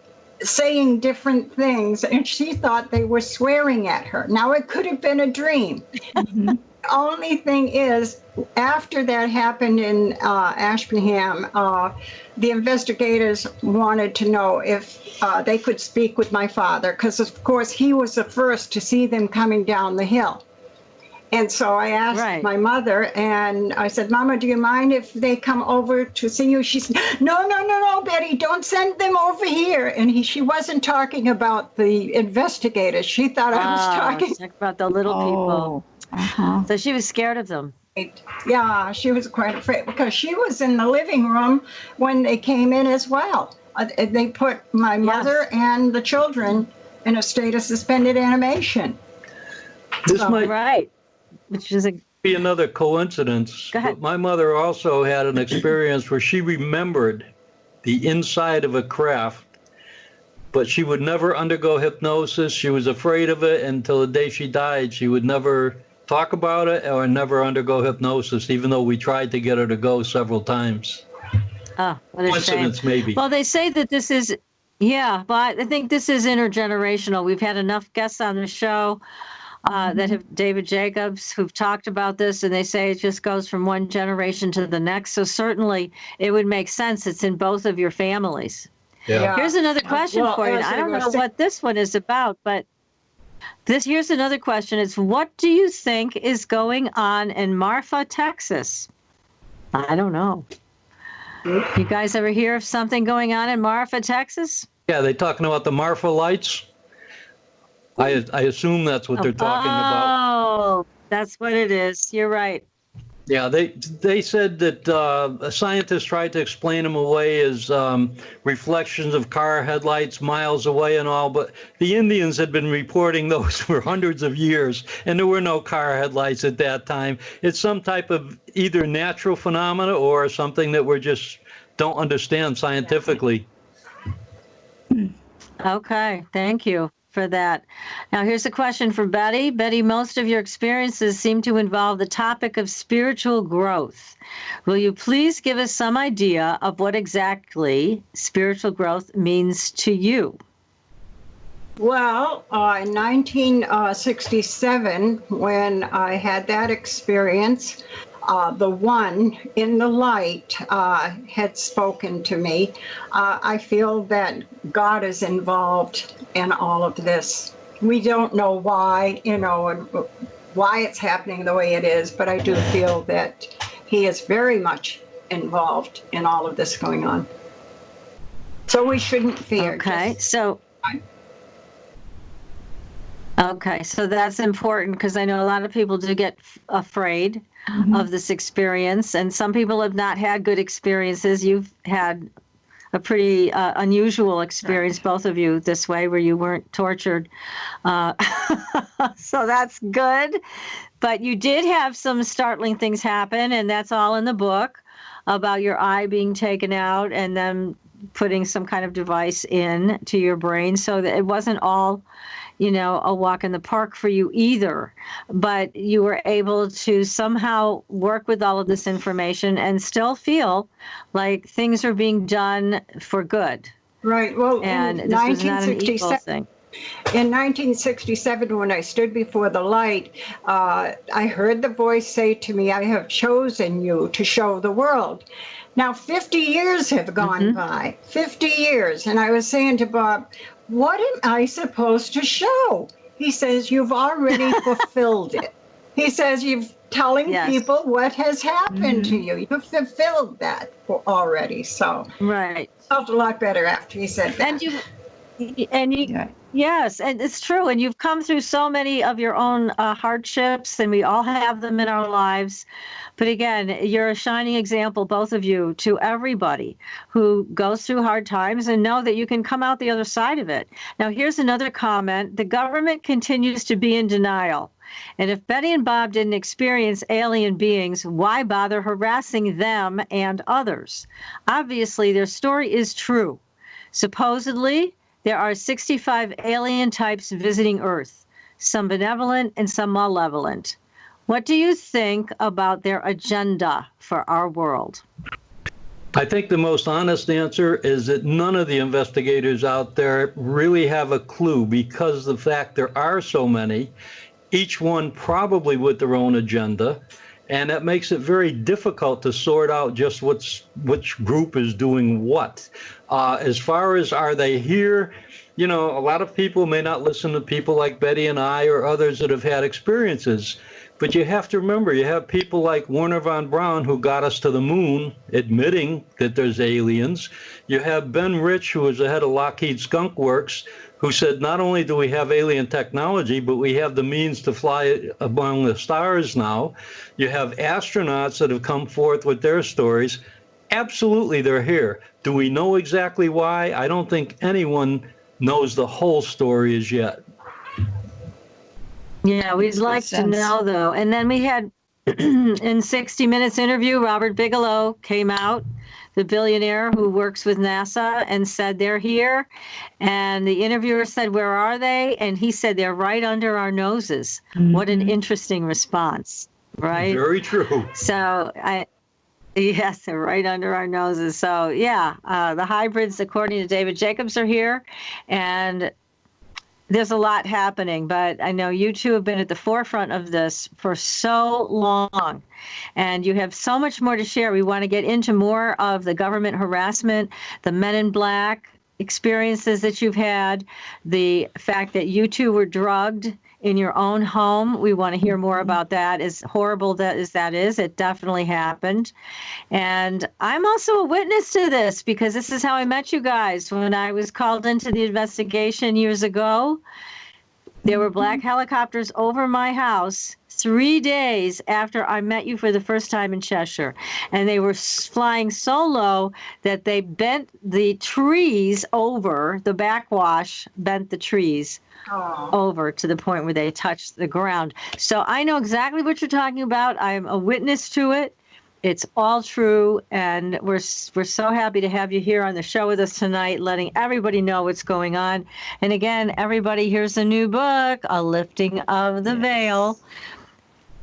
different things, and she thought they were swearing at her. Now, it could have been a dream. The only thing is, after that happened in Ashburnham, the investigators wanted to know if they could speak with my father, because, of course, he was the first to see them coming down the hill. And so I asked my mother, and I said, Mama, do you mind if they come over to see you? She said, no, Betty, don't send them over here. And she wasn't talking about the investigators. She thought I was talking about the little people. Uh-huh. So she was scared of them. Yeah, she was quite afraid because she was in the living room when they came in as well. They put my mother and the children in a state of suspended animation. This might which is be another coincidence. Go ahead. But my mother also had an experience where she remembered the inside of a craft, but she would never undergo hypnosis. She was afraid of it until the day she died. She would never talk about it or never undergo hypnosis, even though we tried to get her to go several times. Oh, what a coincidence, shame. maybe. Well, they say that this is, but I think this is intergenerational. We've had enough guests on the show that have David Jacobs who've talked about this, and they say it just goes from one generation to the next. So certainly it would make sense. It's in both of your families. Yeah. Here's another question for you. I don't know what this one is about, but here's another question. It's what do you think is going on in Marfa, Texas? I don't know. You guys ever hear of something going on in Marfa, Texas? Yeah, they talking about the Marfa lights? I assume that's what they're talking about. Oh, that's what it is. You're right. Yeah, they said that scientists tried to explain them away as reflections of car headlights miles away and all, but the Indians had been reporting those for hundreds of years, and there were no car headlights at that time. It's some type of either natural phenomena or something that we just don't understand scientifically. Okay, thank you for that. Now, here's a question for Betty. Betty, most of your experiences seem to involve the topic of spiritual growth. Will you please give us some idea of what exactly spiritual growth means to you? Well, in 1967, when I had that experience, the one in the light had spoken to me. I feel that God is involved in all of this. We don't know why, why it's happening the way it is, but I do feel that he is very much involved in all of this going on. So we shouldn't fear. Okay, so that's important, because I know a lot of people do get afraid of this experience, and some people have not had good experiences. You've had a pretty unusual experience, both of you, this way, where you weren't tortured. So that's good. But you did have some startling things happen, and that's all in the book, about your eye being taken out and then putting some kind of device in to your brain, so that it wasn't all, a walk in the park for you either. But you were able to somehow work with all of this information and still feel like things are being done for good. Right. Well, and in this was not an evil thing. In 1967, when I stood before the light, I heard the voice say to me, "I have chosen you to show the world." Now, 50 years have gone by, 50 years. And I was saying to Bob, what am I supposed to show? He says, you've already fulfilled it. He says, you're telling people what has happened to you. You've fulfilled that already. So I felt a lot better after he said that. Yes, and it's true. And you've come through so many of your own hardships, and we all have them in our lives. But again, you're a shining example, both of you, to everybody who goes through hard times, and know that you can come out the other side of it. Now, here's another comment. The government continues to be in denial. And if Betty and Bob didn't experience alien beings, why bother harassing them and others? Obviously, their story is true. Supposedly, there are 65 alien types visiting Earth, some benevolent and some malevolent. What do you think about their agenda for our world? I think the most honest answer is that none of the investigators out there really have a clue, because the fact there are so many, each one probably with their own agenda, and that makes it very difficult to sort out just which group is doing what. As far as are they here, a lot of people may not listen to people like Betty and I or others that have had experiences. But you have to remember, you have people like Werner von Braun, who got us to the moon, admitting that there's aliens. You have Ben Rich, who was the head of Lockheed Skunk Works, who said not only do we have alien technology, but we have the means to fly among the stars now. You have astronauts that have come forth with their stories. Absolutely, they're here. Do we know exactly why? I don't think anyone knows the whole story as yet. Yeah, we'd like to know, though. And then we had, in 60 Minutes interview, Robert Bigelow came out, the billionaire who works with NASA, and said they're here. And the interviewer said, where are they? And he said, they're right under our noses. What an interesting response, right? Very true. So, yes, they're right under our noses. So, the hybrids, according to David Jacobs, are here. And there's a lot happening, but I know you two have been at the forefront of this for so long, and you have so much more to share. We want to get into more of the government harassment, the Men in Black experiences that you've had, the fact that you two were drugged in your own home. We want to hear more about that. As horrible as that is, it definitely happened. And I'm also a witness to this, because this is how I met you guys. When I was called into the investigation years ago, there were black helicopters over my house 3 days after I met you for the first time in Cheshire. And they were flying so low that they bent the trees over, the backwash bent the trees over to the point where they touched the ground. So I know exactly what you're talking about. I'm a witness to it. It's all true, and we're so happy to have you here on the show with us tonight, letting everybody know what's going on. And again, everybody, here's a new book, A Lifting of the Veil.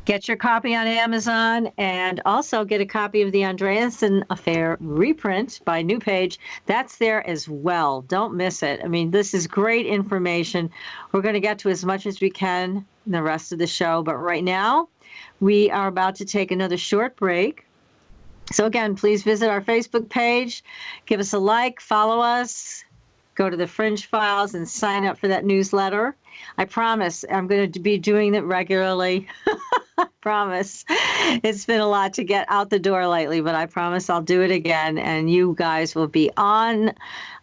Get your copy on Amazon, and also get a copy of the Andreasson Affair reprint by New Page. That's there as well. Don't miss it. I mean, this is great information. We're going to get to as much as we can in the rest of the show, but right now we are about to take another short break. So again, please visit our Facebook page, give us a like, follow us, go to the Fringe Files and sign up for that newsletter. I promise I'm going to be doing it regularly. Promise. It's been a lot to get out the door lately, but I promise I'll do it again, and you guys will be on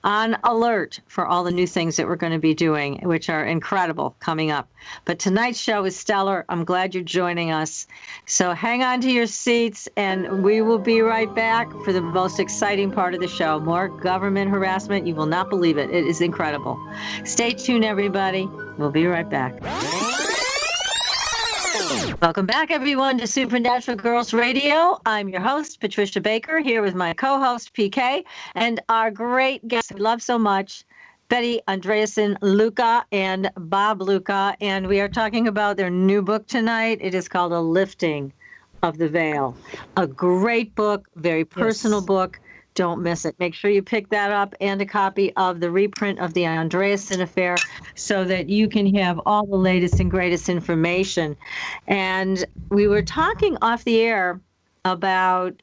alert for all the new things that we're going to be doing, which are incredible coming up. But tonight's show is stellar. I'm glad you're joining us. So hang on to your seats, and we will be right back for the most exciting part of the show. More government harassment. You will not believe it. It is incredible. Stay tuned, everybody. We'll be right back. Welcome back, everyone, to Supernatural Girls Radio. I'm your host, Patricia Baker, here with my co-host, PK, and our great guests we love so much, Betty Andreasson, Luca, and Bob Luca. And we are talking about their new book tonight. It is called A Lifting of the Veil. A great book, very personal book. Don't miss it. Make sure you pick that up and a copy of the reprint of the Andreasson Affair so that you can have all the latest and greatest information. And we were talking off the air about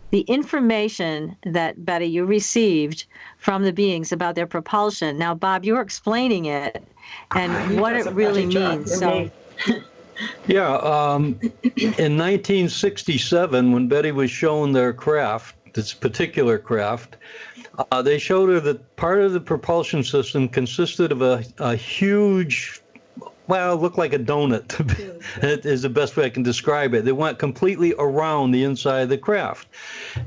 the information that, Betty, you received from the beings about their propulsion. Now, Bob, you were explaining it and what it really means. So. Yeah, in 1967, when Betty was shown their craft, this particular craft, they showed her that part of the propulsion system consisted of a huge, well, it looked like a donut. It is the best way I can describe it. It went completely around the inside of the craft.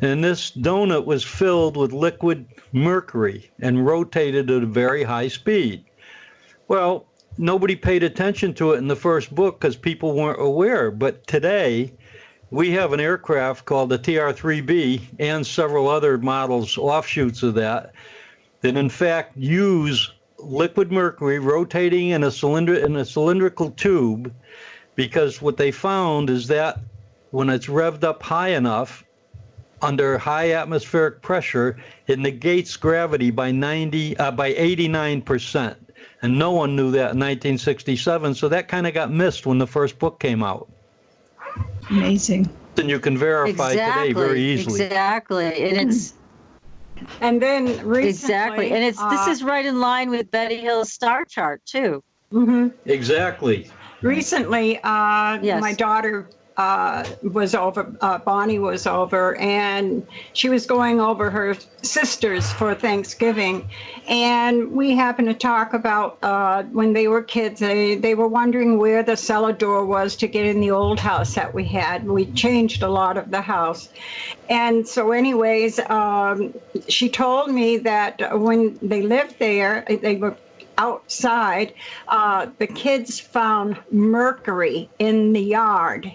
And this donut was filled with liquid mercury and rotated at a very high speed. Well, nobody paid attention to it in the first book because people weren't aware. But today, we have an aircraft called the TR-3B and several other models, offshoots of that in fact use liquid mercury rotating in a cylindrical tube, because what they found is that when it's revved up high enough under high atmospheric pressure, it negates gravity by 89%. And no one knew that in 1967, so that kind of got missed when the first book came out. Amazing. And you can verify today very easily. Exactly. And then recently, exactly. And this is right in line with Betty Hill's star chart too. Mm-hmm. Exactly. Recently, my daughter was over, Bonnie was over, and she was going over her sisters for Thanksgiving. And we happened to talk about when they were kids, they were wondering where the cellar door was to get in the old house that we had. We changed a lot of the house. And so anyways, she told me that when they lived there, they were outside, the kids found mercury in the yard.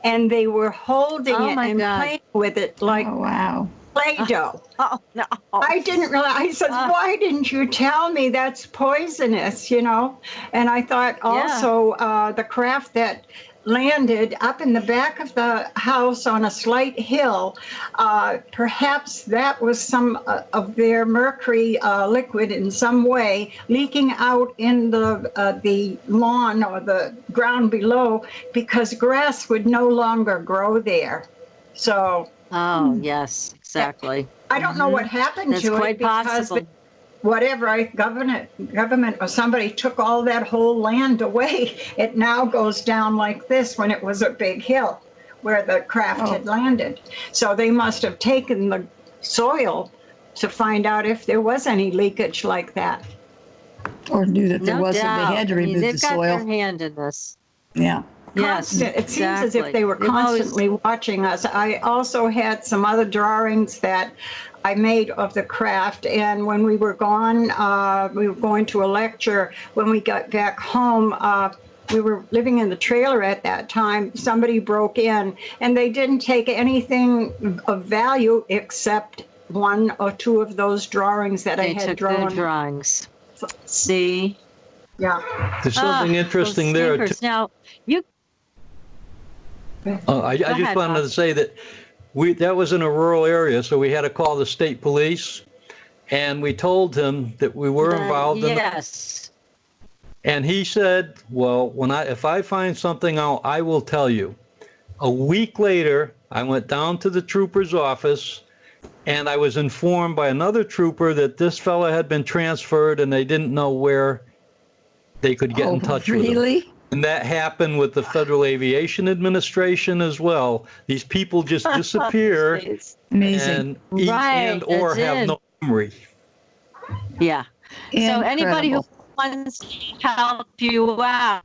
And they were holding it and playing with it like Play-Doh. Oh, no. I didn't realize. I said, why didn't you tell me that's poisonous, And I thought also the craft that landed up in the back of the house on a slight hill, perhaps that was some of their mercury liquid in some way leaking out in the lawn or the ground below, because grass would no longer grow there. So. Oh, yes, exactly. I don't know what happened to it, because whatever government or somebody took all that whole land away. It now goes down like this when it was a big hill where the craft had landed. So they must have taken the soil to find out if there was any leakage like that. Or knew that there wasn't. Doubt. They had to remove the soil. They've got their hand in this. Yeah. Yes, it seems as if they were constantly watching us. I also had some other drawings that I made of the craft, and when we were gone, we were going to a lecture. When we got back home, we were living in the trailer at that time. Somebody broke in, and they didn't take anything of value except one or two of those drawings that I had drawn. They took the drawings. See? Yeah. There's something interesting there. Now, you... I just wanted to say that that was in a rural area, so we had to call the state police, and we told him that we were involved in Yes. And he said, well, if I find something out, I will tell you. A week later, I went down to the trooper's office, and I was informed by another trooper that this fellow had been transferred and they didn't know where they could get in touch with them. Really? And that happened with the Federal Aviation Administration as well. These people just disappear Amazing. and or have no memory. Yeah. So anybody who Incredible. wants to help you out,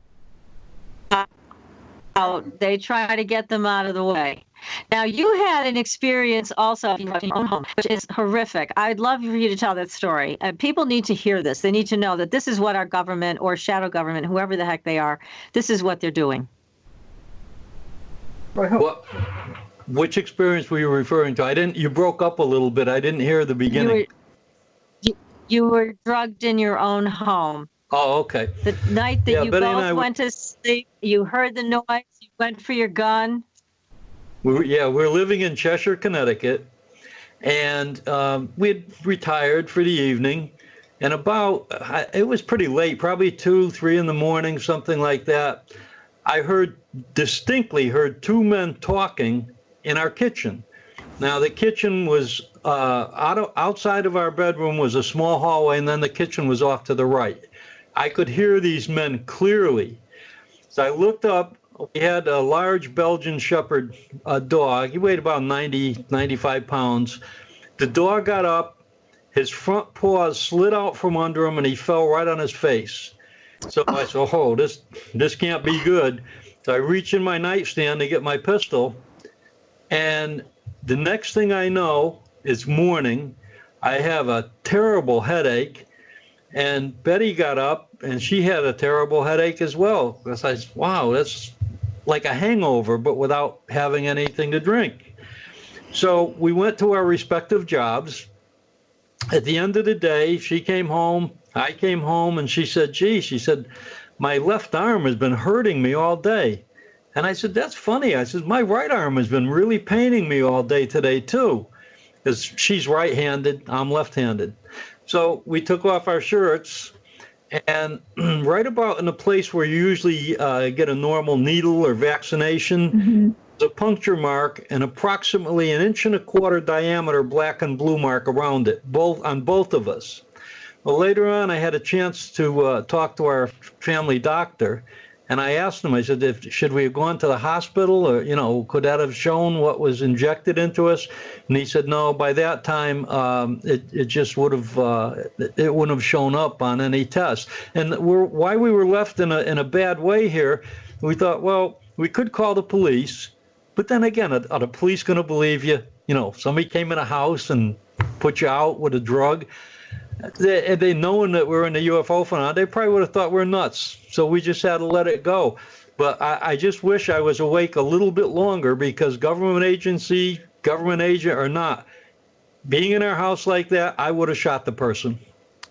they try to get them out of the way. Now, you had an experience also in your own home, which is horrific. I'd love for you to tell that story. People need to hear this. They need to know that this is what our government or shadow government, whoever the heck they are, this is what they're doing. What, which experience were you referring to? You broke up a little bit. I didn't hear the beginning. You were drugged in your own home. Oh, okay. The night that you Betty both went to sleep, you heard the noise, you went for your gun. We're living in Cheshire, Connecticut, and we had retired for the evening, and it was pretty late, probably 2, 3 in the morning, something like that. I distinctly heard 2 men talking in our kitchen. Now, the kitchen was outside of our bedroom was a small hallway, and then the kitchen was off to the right. I could hear these men clearly. So I looked up. We had a large Belgian Shepherd dog. He weighed about 90, 95 pounds. The dog got up, his front paws slid out from under him, and he fell right on his face. So I said, oh, this can't be good. So I reached in my nightstand to get my pistol, and the next thing I know, it's morning. I have a terrible headache, and Betty got up, and she had a terrible headache as well. Because I said, wow, that's like a hangover, but without having anything to drink. So we went to our respective jobs. At the end of the day, she came home, I came home, and she said, my left arm has been hurting me all day. And I said, that's funny. I said, my right arm has been really paining me all day today, too. Because she's right-handed, I'm left-handed. So we took off our shirts, and right about in the place where you usually get a normal needle or vaccination, there's a puncture mark and approximately 1.25 inch diameter black and blue mark around it, on both of us. Well, later on, I had a chance to talk to our family doctor, and I asked him, I said, should we have gone to the hospital, or, could that have shown what was injected into us? And he said, no, by that time, it just would have, it wouldn't have shown up on any test. And why we were left in a bad way here, we thought, well, we could call the police, but then again, are the police going to believe you? Somebody came in a house and put you out with a drug. They knowing that we're in the UFO phenomenon, they probably would have thought we're nuts. So we just had to let it go. But I just wish I was awake a little bit longer, because government agency, government agent or not, being in our house like that, I would have shot the person.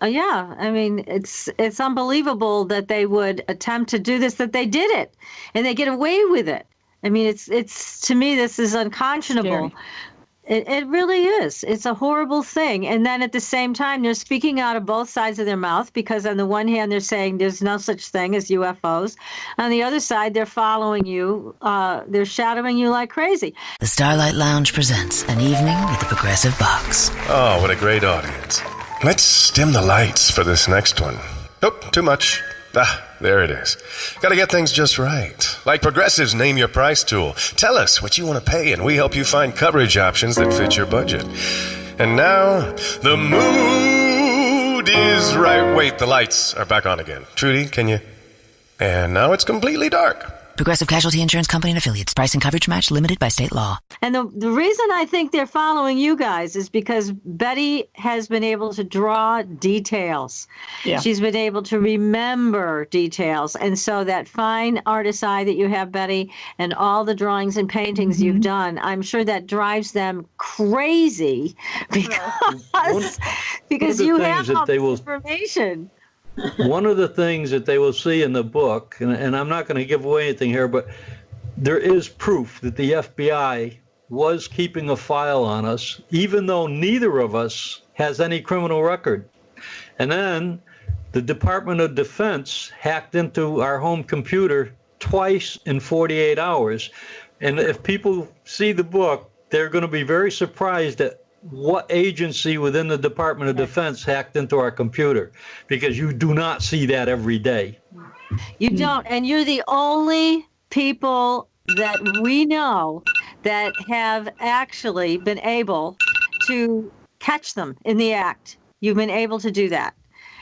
Yeah, I mean, it's unbelievable that they would attempt to do this, that they did it, and they get away with it. I mean, it's to me, this is unconscionable. Scary. It really is. It's a horrible thing. And then at the same time, they're speaking out of both sides of their mouth, because on the one hand, they're saying there's no such thing as UFOs. On the other side, they're following you. They're shadowing you like crazy. The Starlight Lounge presents An Evening with the Progressive Box. Oh, what a great audience. Let's dim the lights for this next one. Nope, too much. There it is. Gotta get things just right. Like Progressive's Name Your Price tool. Tell us what you want to pay, and we help you find coverage options that fit your budget. And now, the mood is right. Wait, the lights are back on again. Trudy, can you? And now it's completely dark. Progressive Casualty Insurance Company and Affiliates. Price and coverage match limited by state law. And the reason I think they're following you guys is because Betty has been able to draw details. Yeah. She's been able to remember details. And so that fine artist eye that you have, Betty, and all the drawings and paintings you've done, I'm sure that drives them crazy, because you have all this information. One of the things that they will see in the book, and I'm not going to give away anything here, but there is proof that the FBI was keeping a file on us, even though neither of us has any criminal record. And then the Department of Defense hacked into our home computer twice in 48 hours. And if people see the book, they're going to be very surprised at what agency within the Department of Defense hacked into our computer, because you do not see that every day. You don't, and you're the only people that we know that have actually been able to catch them in the act. You've been able to do that.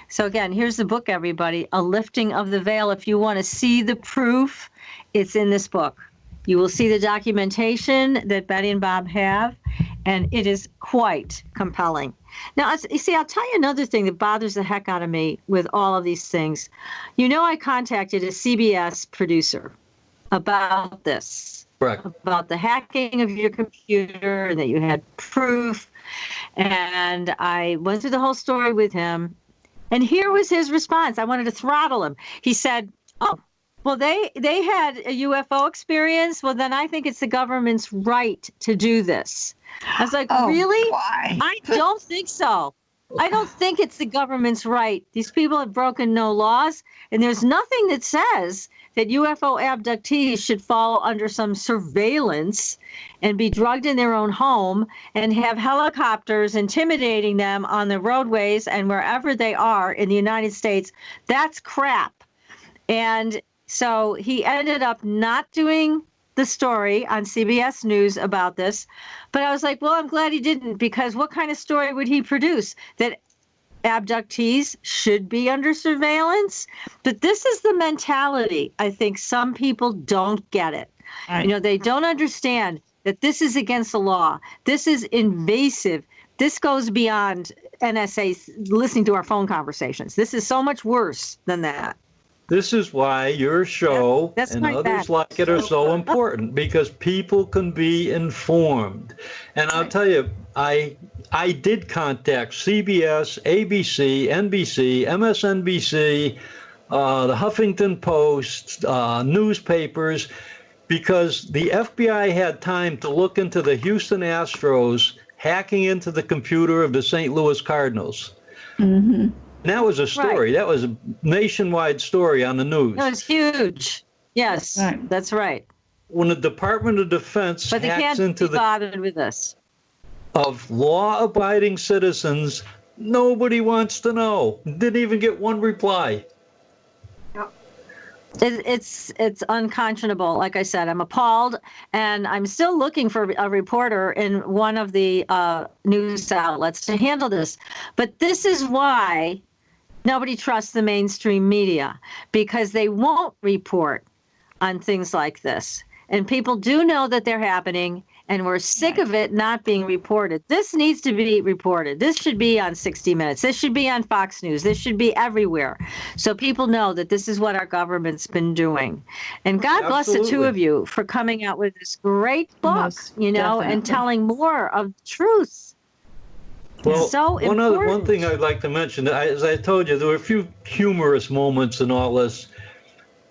So again, here's the book, everybody, A Lifting of the Veil. If you want to see the proof, it's in this book. You will see the documentation that Betty and Bob have, and it is quite compelling. Now, you see, I'll tell you another thing that bothers the heck out of me with all of these things. You know, I contacted a CBS producer about this, Correct. about the hacking of your computer, and that you had proof. And I went through the whole story with him. And here was his response. I wanted to throttle him. He said, oh, well, they had a UFO experience. Well, then I think it's the government's right to do this. I was like, really? Why? I don't think so. I don't think it's the government's right. These people have broken no laws, and there's nothing that says that UFO abductees should fall under some surveillance and be drugged in their own home and have helicopters intimidating them on the roadways and wherever they are in the United States. That's crap. And so he ended up not doing the story on CBS News about this. But I was like, well, I'm glad he didn't, because what kind of story would he produce? That abductees should be under surveillance? But this is the mentality. I think some people don't get it. You know, they don't understand that this is against the law. This is invasive. This goes beyond NSA listening to our phone conversations. This is so much worse than that. This is why your show and others like it are so important, because people can be informed. And I'll tell you, I did contact CBS, ABC, NBC, MSNBC, the Huffington Post, newspapers, because the FBI had time to look into the Houston Astros hacking into the computer of the St. Louis Cardinals. Mm-hmm. And that was a story. Right. That was a nationwide story on the news. It was huge. Yes, that's right. When the Department of Defense but hacks into the bothered with this of law-abiding citizens, nobody wants to know. Didn't even get one reply. It's unconscionable. Like I said, I'm appalled, and I'm still looking for a reporter in one of the news outlets to handle this. But this is why nobody trusts the mainstream media, because they won't report on things like this. And people do know that they're happening, and we're sick of it not being reported. This needs to be reported. This should be on 60 Minutes. This should be on Fox News. This should be everywhere. So people know that this is what our government's been doing. And God bless the two of you for coming out with this great book, and telling more of the truth. Well, so one thing I'd like to mention, as I told you, there were a few humorous moments in all this.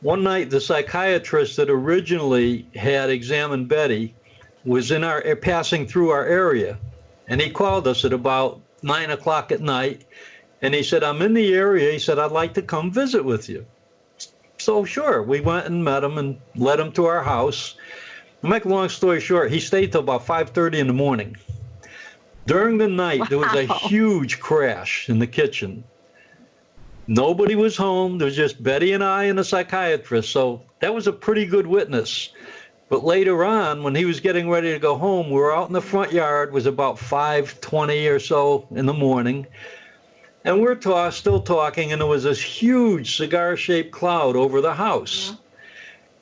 One night, the psychiatrist that originally had examined Betty was passing through our area, and he called us at about 9 o'clock at night, and he said, I'm in the area. He said, I'd like to come visit with you. So sure, we went and met him and led him to our house. To make a long story short, he stayed till about 5:30 in the morning. During the night, there was a huge crash in the kitchen. Nobody was home. There was just Betty and I and a psychiatrist. So that was a pretty good witness. But later on, when he was getting ready to go home, we were out in the front yard. It was about 5:20 or so in the morning. And we're still talking, and there was this huge cigar-shaped cloud over the house.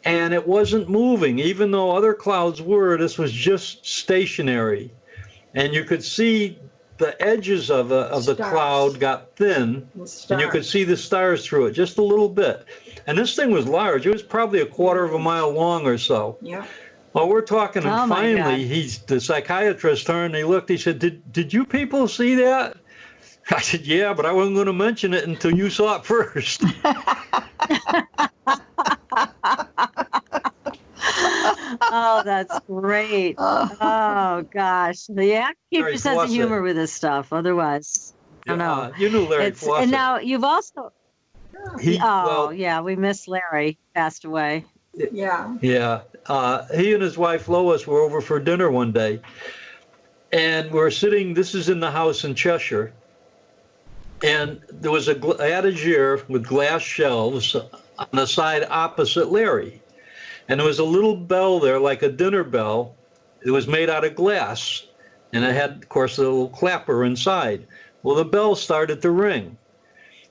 Yeah. And it wasn't moving. Even though other clouds were, this was just stationary. And you could see the edges of the cloud got thin, and you could see the stars through it just a little bit. And this thing was large. It was probably a quarter of a mile long or so. Yeah. Well, we're talking, and finally, the psychiatrist turned and he looked. He said, "Did you people see that?" I said, "Yeah, but I wasn't going to mention it until you saw it first." Oh, that's great. Oh, gosh. You have to keep your sense of humor with this stuff. Otherwise, I don't know. You knew Larry Fawcett. And now you've also... we miss Larry. Passed away. Yeah. Yeah. He and his wife, Lois, were over for dinner one day. And we're sitting, this is in the house in Cheshire, and there was a etagere with glass shelves on the side opposite Larry. And there was a little bell there, like a dinner bell. It was made out of glass, and it had, of course, a little clapper inside. Well, the bell started to ring.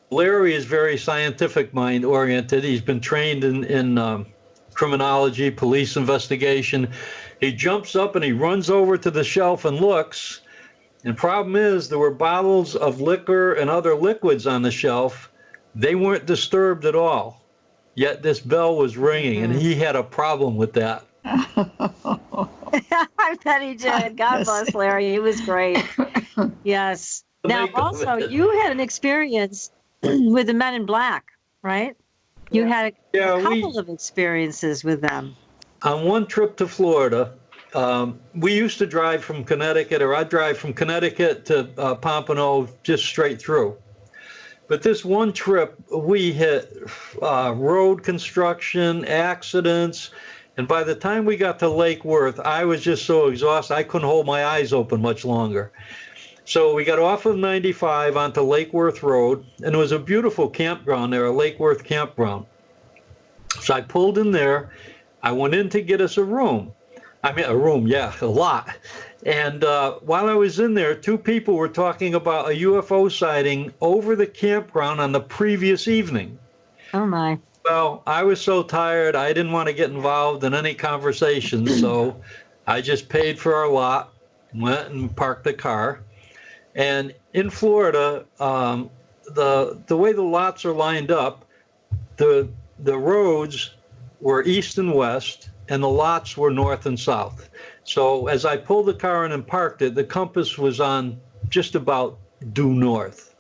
Larry is very scientific mind oriented. He's been trained in criminology, police investigation. He jumps up and he runs over to the shelf and looks. And problem is, there were bottles of liquor and other liquids on the shelf. They weren't disturbed at all. Yet this bell was ringing, and he had a problem with that. I bet he did. God bless Larry. He was great. Yes. Now, also, you had an experience with the Men in Black, right? You had a couple of experiences with them. On one trip to Florida, we used to drive from Connecticut, or I'd drive from Connecticut to Pompano just straight through. But this one trip, we hit road construction, accidents, and by the time we got to Lake Worth, I was just so exhausted, I couldn't hold my eyes open much longer. So we got off of 95 onto Lake Worth Road, and it was a beautiful campground there, a Lake Worth campground. So I pulled in there. I went in to get us a room. I mean, a room, yeah, a lot. And while I was in there, two people were talking about a UFO sighting over the campground on the previous evening. Oh, my. Well, I was so tired, I didn't want to get involved in any conversations, so I just paid for our lot, went and parked the car. And in Florida, the way the lots are lined up, the roads were east and west, and the lots were north and south. So as I pulled the car in and parked it, the compass was on just about due north.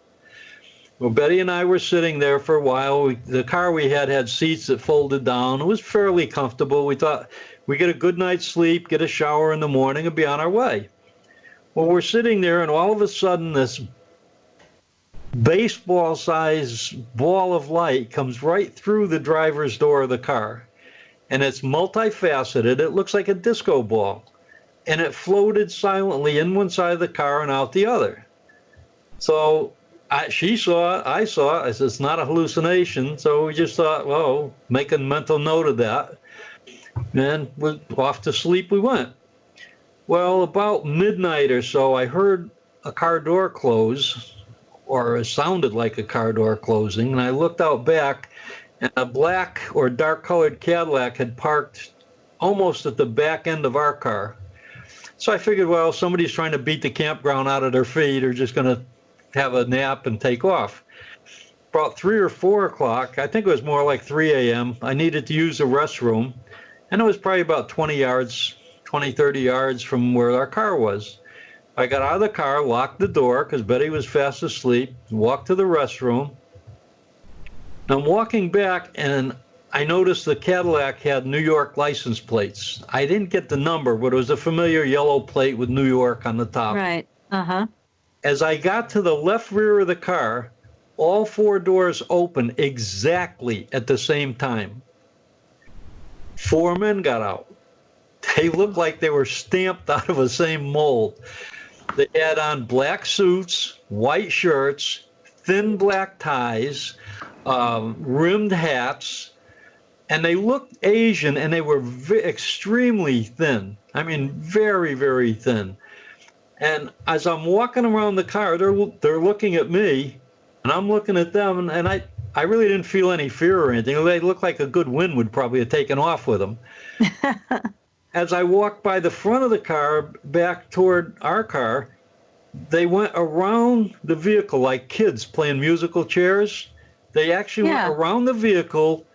Well, Betty and I were sitting there for a while. The car we had seats that folded down. It was fairly comfortable. We thought we'd get a good night's sleep, get a shower in the morning, and be on our way. Well, we're sitting there, and all of a sudden, this baseball-sized ball of light comes right through the driver's door of the car. And it's multifaceted. It looks like a disco ball. And it floated silently in one side of the car and out the other. So she saw it, I saw it. I said, it's not a hallucination. So we just thought, well, make a mental note of that. And we're off to sleep we went. Well, about midnight or so, I heard a car door close, or it sounded like a car door closing. And I looked out back, and a black or dark-colored Cadillac had parked almost at the back end of our car. So I figured, well, somebody's trying to beat the campground out of their feet or just going to have a nap and take off. About 3 or 4 o'clock, I think it was more like 3 a.m., I needed to use the restroom, and it was probably about 20, 30 yards from where our car was. I got out of the car, locked the door because Betty was fast asleep, walked to the restroom. I'm walking back, and I noticed the Cadillac had New York license plates. I didn't get the number, but it was a familiar yellow plate with New York on the top. Right. Uh-huh. As I got to the left rear of the car, all 4 doors opened exactly at the same time. 4 men got out. They looked like they were stamped out of the same mold. They had on black suits, white shirts, thin black ties, rimmed hats, and they looked Asian, and they were extremely thin. I mean, very, very thin. And as I'm walking around the car, they're looking at me, and I'm looking at them, and I really didn't feel any fear or anything. They looked like a good wind would probably have taken off with them. As I walked by the front of the car, back toward our car, they went around the vehicle like kids playing musical chairs. They actually went around the vehicle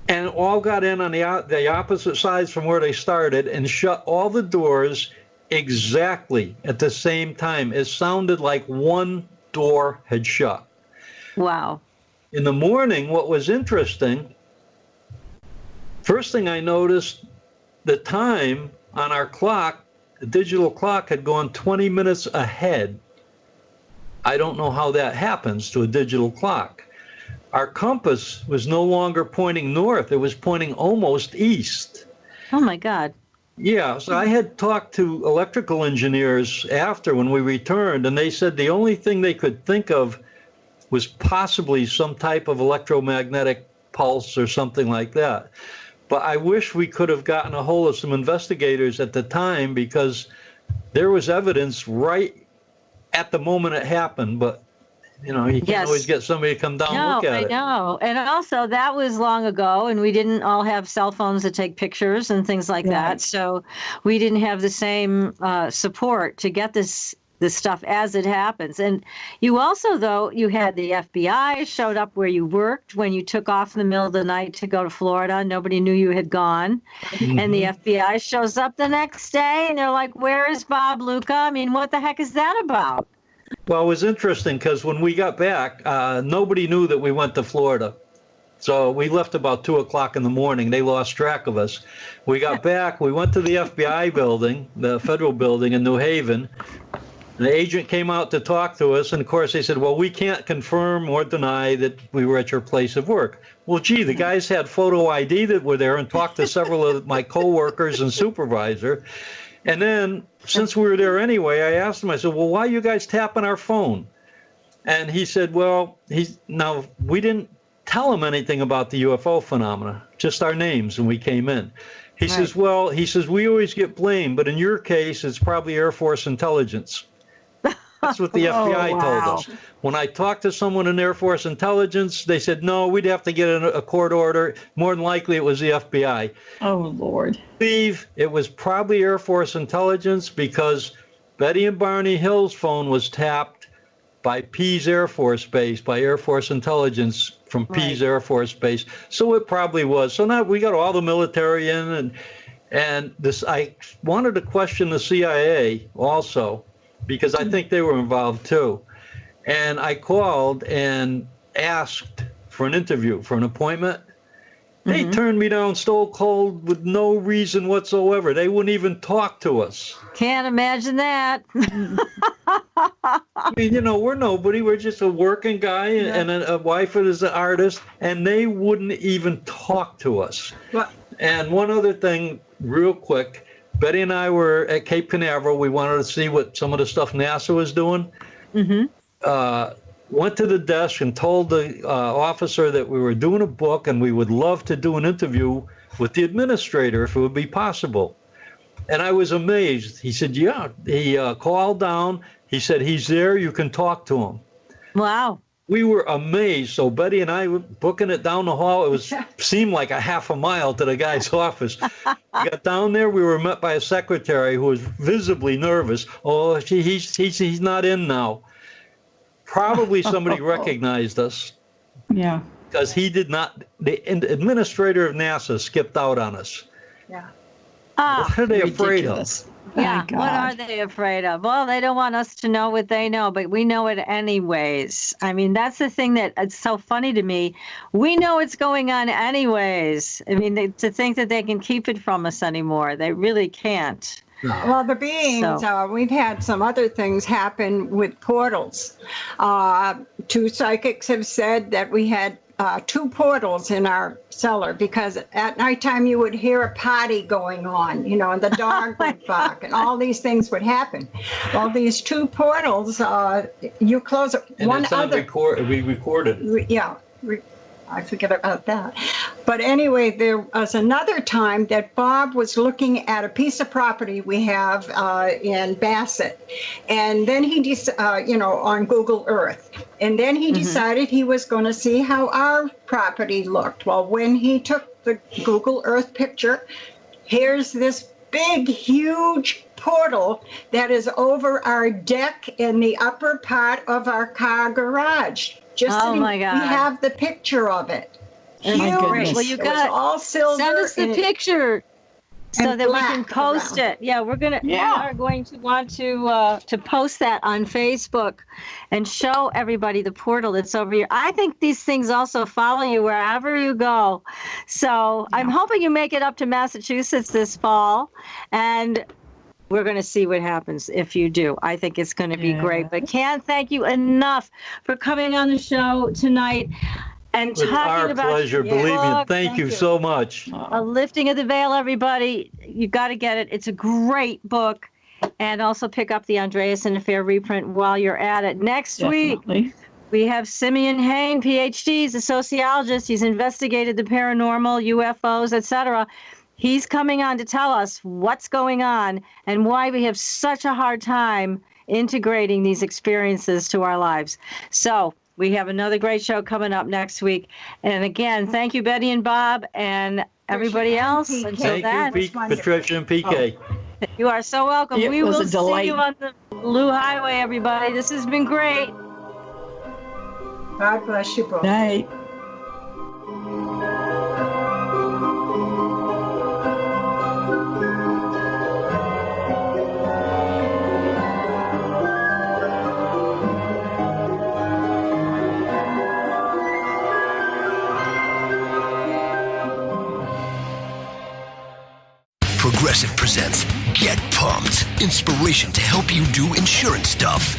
and all got in on the opposite sides from where they started and shut all the doors exactly at the same time. It sounded like one door had shut. Wow. In the morning, what was interesting, first thing I noticed, the time on our clock, the digital clock, had gone 20 minutes ahead. I don't know how that happens to a digital clock. Our compass was no longer pointing north. It was pointing almost east. Oh, my God. Yeah, so I had talked to electrical engineers after when we returned, and they said the only thing they could think of was possibly some type of electromagnetic pulse or something like that. But I wish we could have gotten a hold of some investigators at the time, because there was evidence right at the moment it happened, but you can't always get somebody to come down and look at it. I know. And also, that was long ago, and we didn't all have cell phones to take pictures and things like that. So we didn't have the same support to get this stuff as it happens. And you also, though, you had the FBI showed up where you worked when you took off in the middle of the night to go to Florida. Nobody knew you had gone. Mm-hmm. And the FBI shows up the next day, and they're like, where is Bob, Luca? I mean, what the heck is that about? Well, it was interesting because when we got back, nobody knew that we went to Florida. So we left about 2 o'clock in the morning. They lost track of us. We got back. We went to the FBI building, the federal building in New Haven. The agent came out to talk to us. And, of course, they said, well, we can't confirm or deny that we were at your place of work. Well, gee, the guys had photo ID that were there and talked to several of my coworkers and supervisor. And then, since we were there anyway, I asked him, I said, well, why are you guys tapping our phone? And he said, well, now we didn't tell him anything about the UFO phenomena, just our names, and we came in. He says, well, we always get blamed, but in your case, it's probably Air Force intelligence. That's what the FBI told us. When I talked to someone in Air Force intelligence, they said, no, we'd have to get a court order. More than likely, it was the FBI. Oh, Lord. I believe it was probably Air Force intelligence, because Betty and Barney Hill's phone was tapped by Pease Air Force Base, by Air Force intelligence from Pease Air Force Base. So it probably was. So now we got all the military in, and this. I wanted to question the CIA also, because I think they were involved too. And I called and asked for an interview, for an appointment. They turned me down stone cold with no reason whatsoever. They wouldn't even talk to us. Can't imagine that. I mean, we're nobody. We're just a working guy and a wife is an artist, and they wouldn't even talk to us. What? And one other thing, real quick. Betty and I were at Cape Canaveral. We wanted to see what some of the stuff NASA was doing. Went to the desk and told the officer that we were doing a book and we would love to do an interview with the administrator if it would be possible. And I was amazed. He said, yeah. He called down. He said, he's there. You can talk to him. Wow. We were amazed. So Betty and I were booking it down the hall. It seemed like a half a mile to the guy's office. We got down there. We were met by a secretary who was visibly nervous. Oh, he's not in now. Probably somebody recognized us. Yeah. Because he did not. The administrator of NASA skipped out on us. Yeah. What are they afraid of? Yeah, what are they afraid of? Well, they don't want us to know what they know, but we know it anyways. I mean, that's the thing that it's so funny to me. We know what's going on anyways. I mean, to think that they can keep it from us anymore, they really can't. Well, the beings, we've had some other things happen with portals. 2 psychics have said that we had 2 portals in our cellar, because at nighttime you would hear a party going on, and the dog would bark and all these things would happen. Well, these 2 portals, you close it. And one it's on other. We recorded. Yeah. I forget about that. But anyway, there was another time that Bob was looking at a piece of property we have in Bassett. And then he, on Google Earth. And then he decided he was going to see how our property looked. Well, when he took the Google Earth picture, here's this big, huge portal that is over our deck in the upper part of our car garage. My God. We have the picture of it. Oh, my goodness. Well, you got all silver. Send us the picture so that we can post it. Yeah, we are going to want to post that on Facebook and show everybody the portal that's over here. I think these things also follow you wherever you go. So I'm hoping you make it up to Massachusetts this fall, and we're going to see what happens if you do. I think it's going to be great. But can't thank you enough for coming on the show tonight. And It's talking our about pleasure. your Believe me. book, Thank you so much. A Lifting of the Veil, everybody. You got to get it. It's a great book. And also pick up the Andreasson Affair reprint while you're at it. Next week, we have Simeon Hain, PhD. He's a sociologist. He's investigated the paranormal, UFOs, etc. He's coming on to tell us what's going on and why we have such a hard time integrating these experiences to our lives. So we have another great show coming up next week. And again, thank you, Betty and Bob, and everybody else. Until then, Thank you, Patricia and PK. You are so welcome. It We was will a see delight. you on the Blue Highway, everybody. This has been great. God bless you both. Night. Progressive presents Get Pumped. Inspiration to help you do insurance stuff.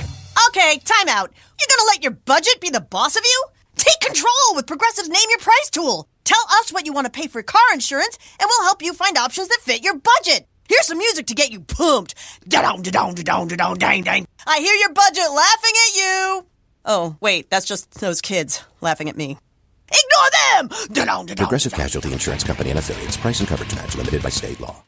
Okay, time out. You're gonna let your budget be the boss of you? Take control with Progressive's Name Your Price tool. Tell us what you want to pay for car insurance, and we'll help you find options that fit your budget. Here's some music to get you pumped. Da-dong, da-dong, da-dong, da-dong, dang, dang. I hear your budget laughing at you. Oh, wait, that's just those kids laughing at me. Ignore them! Da-dong, da-dong, Progressive Casualty Insurance Company and Affiliates. Price and coverage match limited by state law.